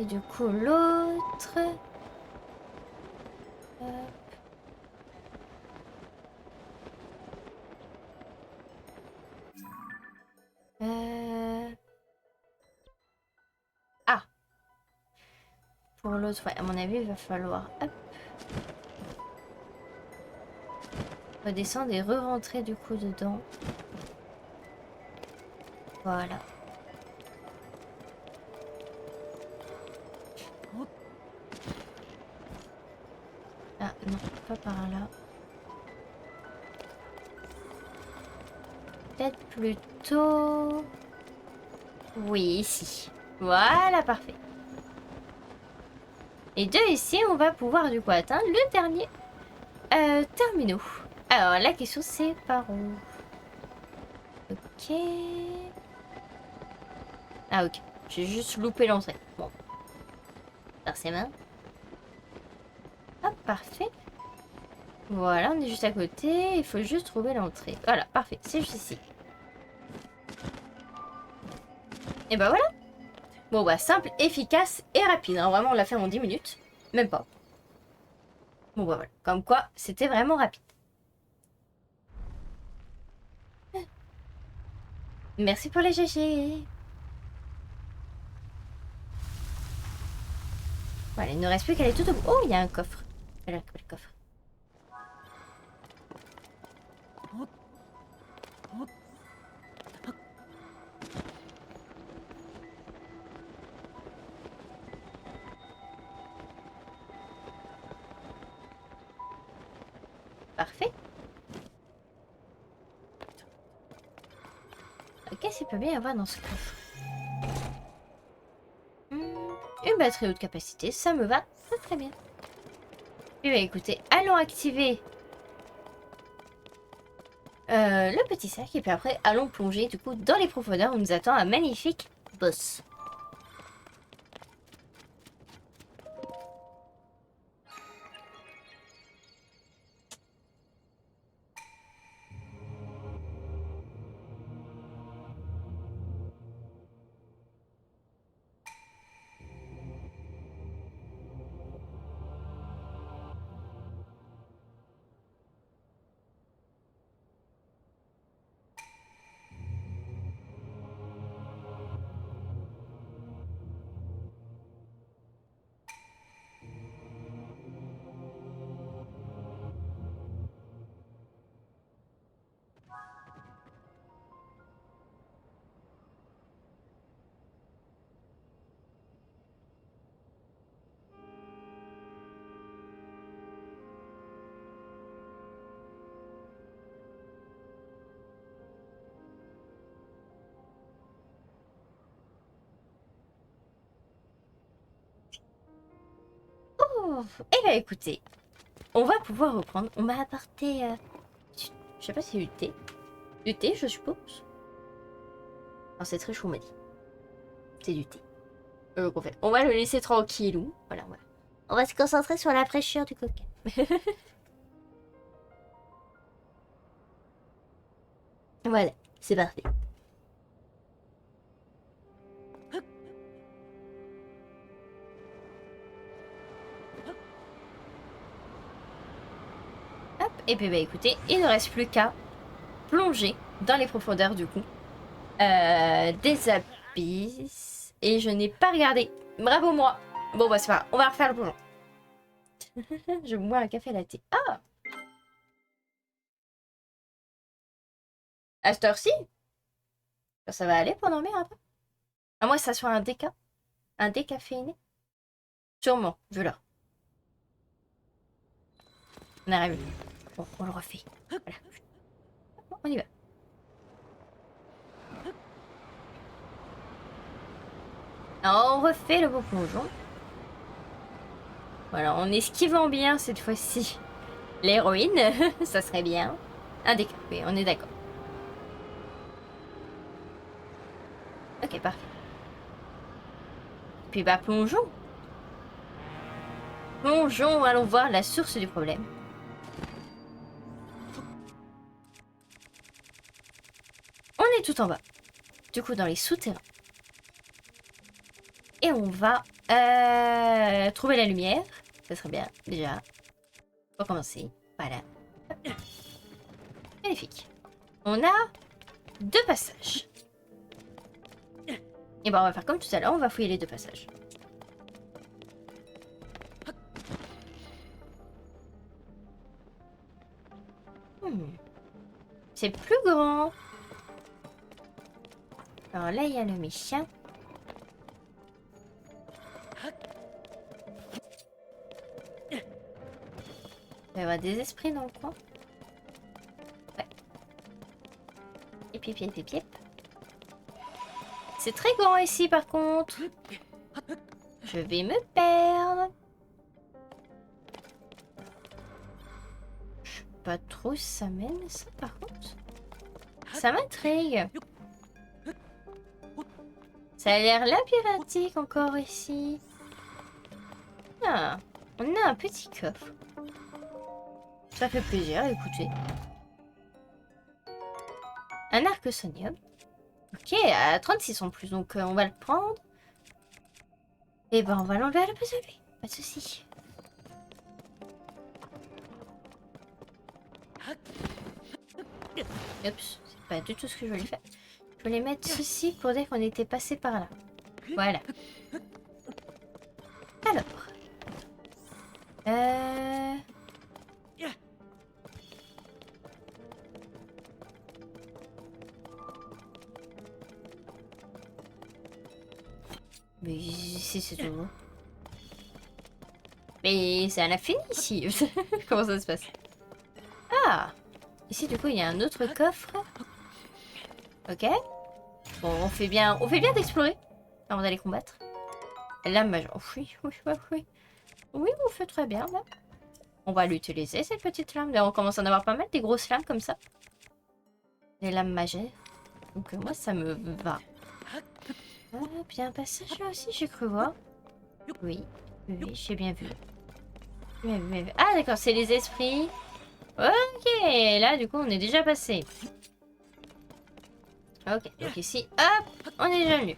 Et du coup, l'autre... Ah! Pour l'autre, ouais, à mon avis, il va falloir... Hop. Redescendre et re-rentrer du coup dedans. Voilà. Ah non, pas par là. Peut-être plutôt... Oui, ici. Voilà, parfait. Et de ici, on va pouvoir du coup atteindre le dernier terminaux. Alors, la question c'est par où? Ok. Ah ok, j'ai juste loupé l'entrée. Bon. Par ses mains. Hop, parfait. Voilà, on est juste à côté. Il faut juste trouver l'entrée. Voilà, parfait. C'est juste ici. Et bah voilà. Bon bah simple, efficace et rapide. Hein. Vraiment, on l'a fait en 10 minutes. Même pas. Bon bah voilà. Comme quoi, c'était vraiment rapide. Merci pour les GG. Voilà, il ne reste plus qu'à aller tout au bout. Oh, il y a un coffre. Elle a le coffre. Parfait. Qu'est-ce qu'il peut bien y avoir dans ce coffre? Une batterie haute capacité, ça me va très très bien. Et bah écoutez, allons activer le petit sac et puis après allons plonger du coup dans les profondeurs où nous attend un magnifique boss. Oh, et bah écoutez, on va pouvoir reprendre. On m'a apporté, je sais pas si c'est du thé. Du thé, je suppose. Oh, c'est très chaud, on m'a dit. C'est du thé. On va le laisser tranquillou. Voilà, voilà. On va se concentrer sur la fraîcheur du coca. Voilà, c'est parfait. Hop, et puis bah écoutez, il ne reste plus qu'à plonger dans les profondeurs du coup. Des abysses. Et je n'ai pas regardé. Bravo moi. Bon bah c'est pas grave, on va refaire le plongeon. Je bois un café latte. Ah, à cette heure-ci, ça va aller pour dormir un peu. À moins que ça soit un déca. Un décaféiné. Sûrement, vu là. On arrive. Bon, on le refait. Voilà. on y va. Alors, on refait le beau plongeon. Voilà, en esquivant bien cette fois-ci l'héroïne, ça serait bien. Handicapé, on est d'accord. Ok, parfait. Puis bah plongeons. Plongeons, allons voir la source du problème. On est tout en bas. Du coup, dans les souterrains. Et on va trouver la lumière. Ça serait bien, déjà. Pour commencer. Voilà. Magnifique. On a 2 passages. Et ben on va faire comme tout à l'heure, on va fouiller les 2 passages. C'est plus grand. Alors là, il y a le méchant. Il va y avoir des esprits dans le coin. Ouais. Et puis, c'est très grand ici, par contre. Je vais me perdre. Je sais pas trop où ça mène, ça, par contre. Ça m'intrigue. Ça a l'air labyrinthique encore ici. Ah, on a un petit coffre. Ça fait plaisir, écoutez. Un arc-sonium. Ok, à 36 en plus, donc on va le prendre. Et ben on va l'enlever à la place de lui. Pas de soucis. Oups, c'est pas du tout ce que je voulais faire. Je voulais mettre ceci pour dire qu'on était passé par là. Voilà. Alors. Mais ici c'est tout. Mais c'est à l'infini ici. Comment ça se passe? Ah! Ici du coup il y a un autre coffre. Ok. Bon, on fait bien d'explorer avant d'aller combattre. Lame majeure. Oui. Oui, on fait très bien là. On va l'utiliser cette petite lame. Là, on commence à en avoir pas mal des grosses lames comme ça. Des lames majeures. Donc moi ça me va. Ah, bien un passage là aussi, j'ai cru voir. Oui, j'ai bien vu. Ah d'accord, c'est les esprits. Ok, là du coup on est déjà passé. Ok, donc ici, hop, on est déjà venu.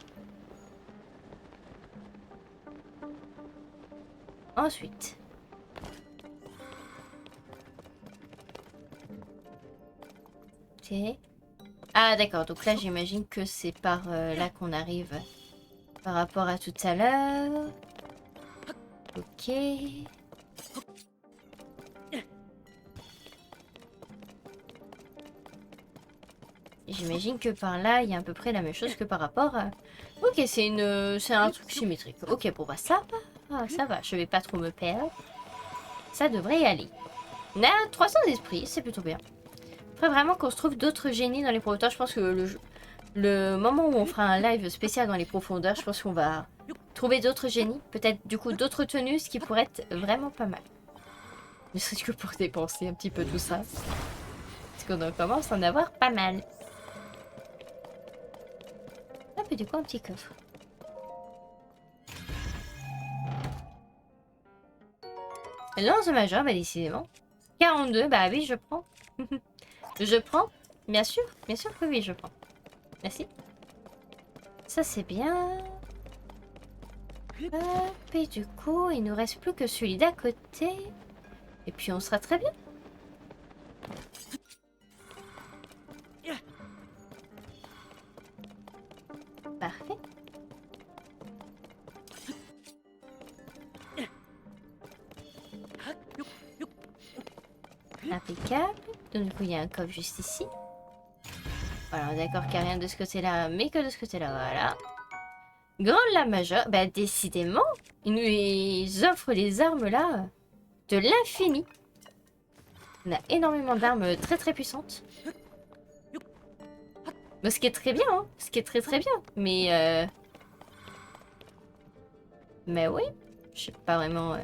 Ensuite. Ok. Ah d'accord, donc là j'imagine que c'est par là qu'on arrive par rapport à tout à l'heure. Ok. J'imagine que par là, il y a à peu près la même chose que par rapport à... Ok, c'est un truc symétrique. Ok, bon bah ça va. Ah, ça va, je vais pas trop me perdre. Ça devrait y aller. On a 300 esprits, c'est plutôt bien. Après vraiment qu'on se trouve d'autres génies dans les profondeurs, je pense que le moment où on fera un live spécial dans les profondeurs, je pense qu'on va trouver d'autres génies. Peut-être du coup d'autres tenues, ce qui pourrait être vraiment pas mal. Ne serait-ce que pour dépenser un petit peu tout ça. Parce qu'on commence à en avoir pas mal. Ah, mais du coup, un petit coffre. Lance majeur, bah décidément. 42, bah oui, je prends. Je prends. Bien sûr que oui, je prends. Merci. Ça, c'est bien. Hop, et du coup, il nous reste plus que celui d'à côté. Et puis, on sera très bien. Parfait. Impeccable. Donc, du coup, il y a un coffre juste ici. Voilà, d'accord qu'il n'y a rien de ce côté-là, mais que de ce côté-là, voilà. Grande lame majeure. Bah, décidément, il nous offre les armes là de l'infini. On a énormément d'armes très très puissantes. Ce qui est très bien, hein. Ce qui est très très bien. Mais oui, je sais pas vraiment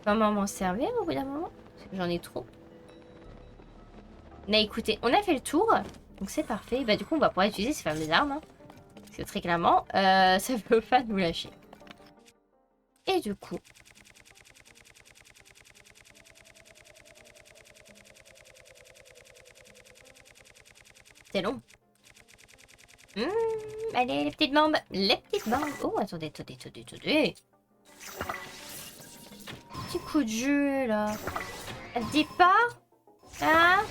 comment m'en servir au bout d'un moment. Parce que j'en ai trop. Mais écoutez, on a fait le tour. Donc c'est parfait. Bah du coup, on va pouvoir utiliser ces fameuses armes. Hein. Parce que très clairement, ça ne veut pas nous lâcher. Et du coup... C'est long. Allez, les petites bombes. Les petites bombes. Oh, attendez. Petit coup de jeu, là. Elle dit pas. Hein?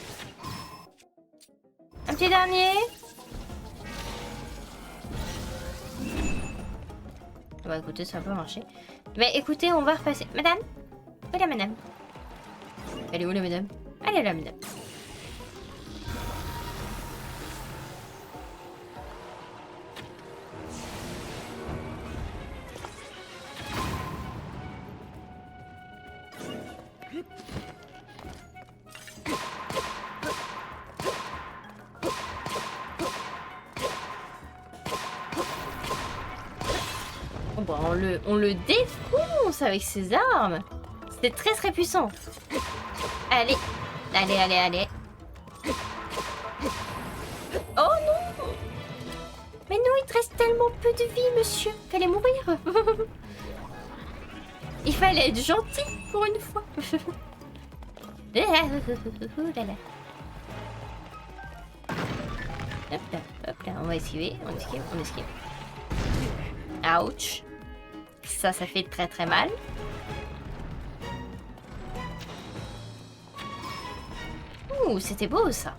Un petit dernier. Bah écoutez, ça peut marcher. Mais écoutez, on va repasser. Madame? Où est la madame? Elle est où la madame? Elle est là, madame. Oh, bah, on le défonce avec ses armes. C'est très très puissant. Allez. Allez. Oh non! Mais non, il te reste tellement peu de vie, monsieur. Fallait mourir. Il fallait être gentil pour une fois. Hop là, on va esquiver, on esquive. Ouch. Ça fait très très mal. Ouh, c'était beau ça.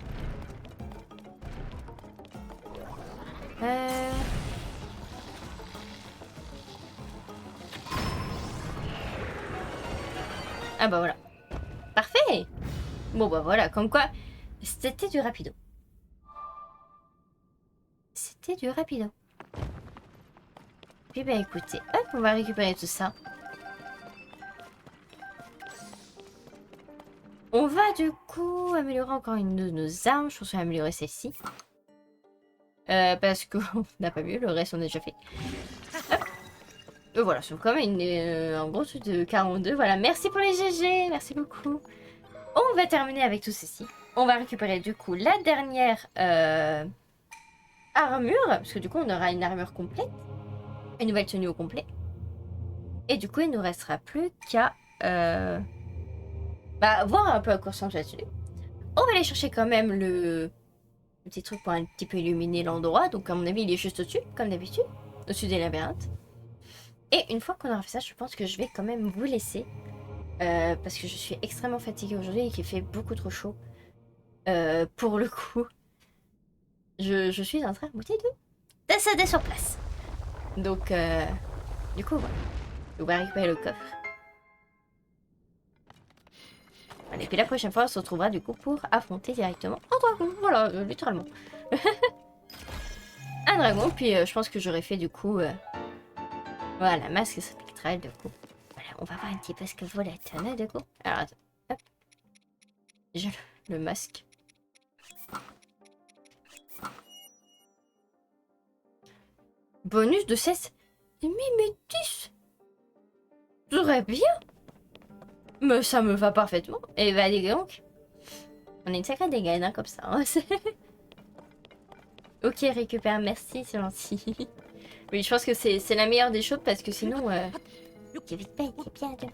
Ah bah voilà. Parfait. Bon bah voilà, comme quoi, c'était du rapido. C'était du rapido. Puis bah écoutez, hop, on va récupérer tout ça. On va du coup améliorer encore une de nos armes. Je pense qu'on va améliorer celle-ci. Parce qu'on n'a pas vu, le reste on a déjà fait. Hop. Voilà, c'est quand même un gros truc de 42. Voilà, merci pour les GG, merci beaucoup. On va terminer avec tout ceci. On va récupérer du coup la dernière armure. Parce que du coup on aura une armure complète. Une nouvelle tenue au complet. Et du coup il nous restera plus qu'à voir un peu à quoi ressemble la tenue. On va aller chercher quand même le petit truc pour un petit peu illuminer l'endroit. Donc à mon avis il est juste au-dessus, comme d'habitude. Au-dessus des labyrinthes. Et une fois qu'on aura fait ça, je pense que je vais quand même vous laisser. Parce que je suis extrêmement fatiguée aujourd'hui et qu'il fait beaucoup trop chaud. Pour le coup, je suis en train de décéder sur place. Donc, du coup, voilà. On va récupérer le coffre. Allez, puis la prochaine fois, on se retrouvera du coup pour affronter directement un dragon. Voilà, littéralement. Un dragon, puis je pense que j'aurais fait du coup... voilà, masque spectral, du coup. Voilà, on va voir un petit peu ce que vaut la tonne, du coup. Alors, attends. Hop. Déjà, le masque. Bonus de 16 mimétis. J'aurais bien. Mais ça me va parfaitement. Et bah, dis donc. On est une sacrée dégaine, hein, comme ça. Hein. Ok, récupère, merci, c'est gentil. Oui, je pense que c'est la meilleure des choses parce que sinon... Je vais pas être bien demain.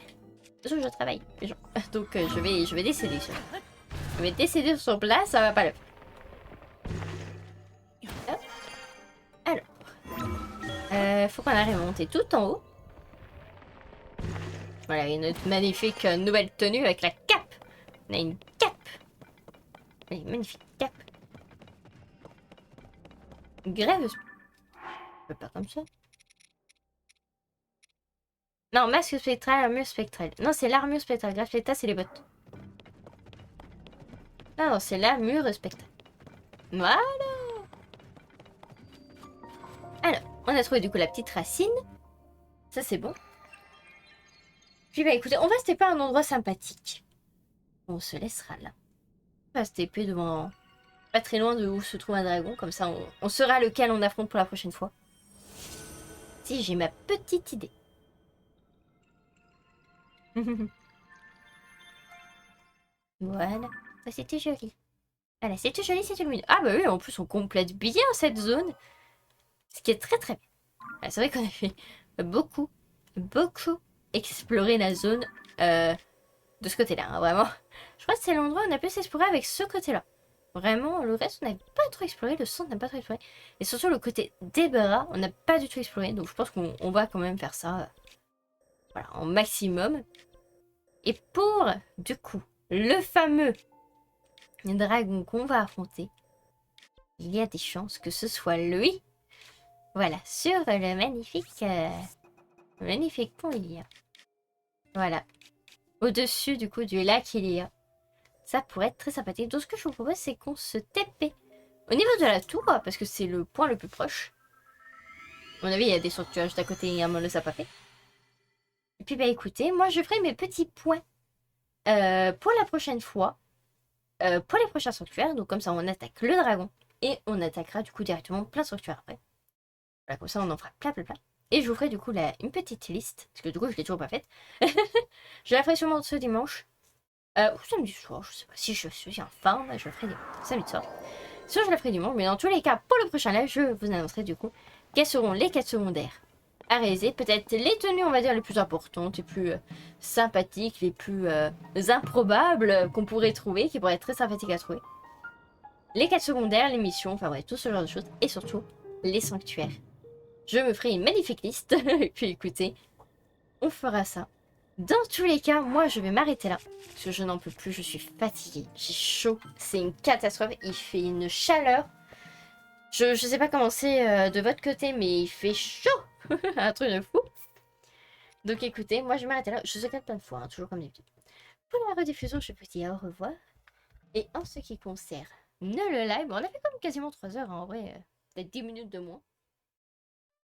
Je travaille, les gens. Donc, je vais décéder. Je vais décéder sur place, ça va pas le faire. Alors. Faut qu'on arrive à monter tout en haut. Voilà, une magnifique nouvelle tenue avec la cape. On a une cape. Une magnifique cape. Grève. Pas comme ça. Non, masque spectral, armure spectrale. Non, c'est l'armure spectrale. Grave l'état, c'est les bottes. Non, c'est l'armure spectrale. Voilà. Alors, on a trouvé du coup la petite racine. Ça, c'est bon. Puis bah écoutez, on va se taper à un endroit sympathique. On se laissera là. On va se taper devant Pas très loin de où se trouve un dragon, comme ça on saura lequel on affronte pour la prochaine fois. Si, j'ai ma petite idée. Voilà, ça c'était joli. Voilà, c'était joli, c'était lumineux. Ah bah oui, en plus on complète bien cette zone. Ce qui est très très bien. Ah, c'est vrai qu'on a fait beaucoup, beaucoup explorer la zone de ce côté-là, hein, vraiment. Je crois que c'est l'endroit où on a pu s'explorer avec ce côté-là. Vraiment, le reste, on n'a pas trop exploré. Le centre n'a pas trop exploré. Et surtout, le côté des bras, on n'a pas du tout exploré. Donc, je pense qu'on va quand même faire ça voilà, en maximum. Et pour, du coup, le fameux dragon qu'on va affronter, il y a des chances que ce soit lui. Voilà, sur le magnifique pont Ilia. Voilà. Au-dessus, du coup, du lac Ilia. Ça pourrait être très sympathique. Donc, ce que je vous propose, c'est qu'on se TP au niveau de la tour, parce que c'est le point le plus proche. À mon avis, il y a des sanctuaires juste à côté et un ne l'a pas fait. Et puis, bah écoutez, moi, je ferai mes petits points pour la prochaine fois, pour les prochains sanctuaires. Donc, comme ça, on attaque le dragon et on attaquera du coup directement plein de sanctuaires après. Voilà, comme ça, on en fera plein, plein, plein. Et je vous ferai du coup une petite liste, parce que du coup, je l'ai toujours pas faite. Je la ferai sûrement ce dimanche. Ou samedi soir, je sais pas. Si je suis en forme, je le ferai samedi soir. Sinon, je le ferai dimanche. Mais dans tous les cas, pour le prochain live, je vous annoncerai du coup quelles seront les quêtes secondaires à réaliser. Peut-être les tenues, on va dire, les plus importantes, les plus sympathiques, les plus improbables qu'on pourrait trouver, qui pourraient être très sympathiques à trouver. Les quêtes secondaires, les missions, enfin ouais, tout ce genre de choses. Et surtout, les sanctuaires. Je me ferai une magnifique liste. Et puis écoutez, on fera ça. Dans tous les cas, moi je vais m'arrêter là. Parce que je n'en peux plus, je suis fatiguée. J'ai chaud, c'est une catastrophe. Il fait une chaleur. Je sais pas comment c'est de votre côté, mais il fait chaud. Un truc de fou. Donc écoutez, moi je vais m'arrêter là. Je sais plein de fois, hein, toujours comme d'habitude. Pour la rediffusion, je vous dis au revoir. Et en ce qui concerne le live, on a fait comme quasiment 3 heures, hein, en vrai. Peut-être 10 minutes de moins.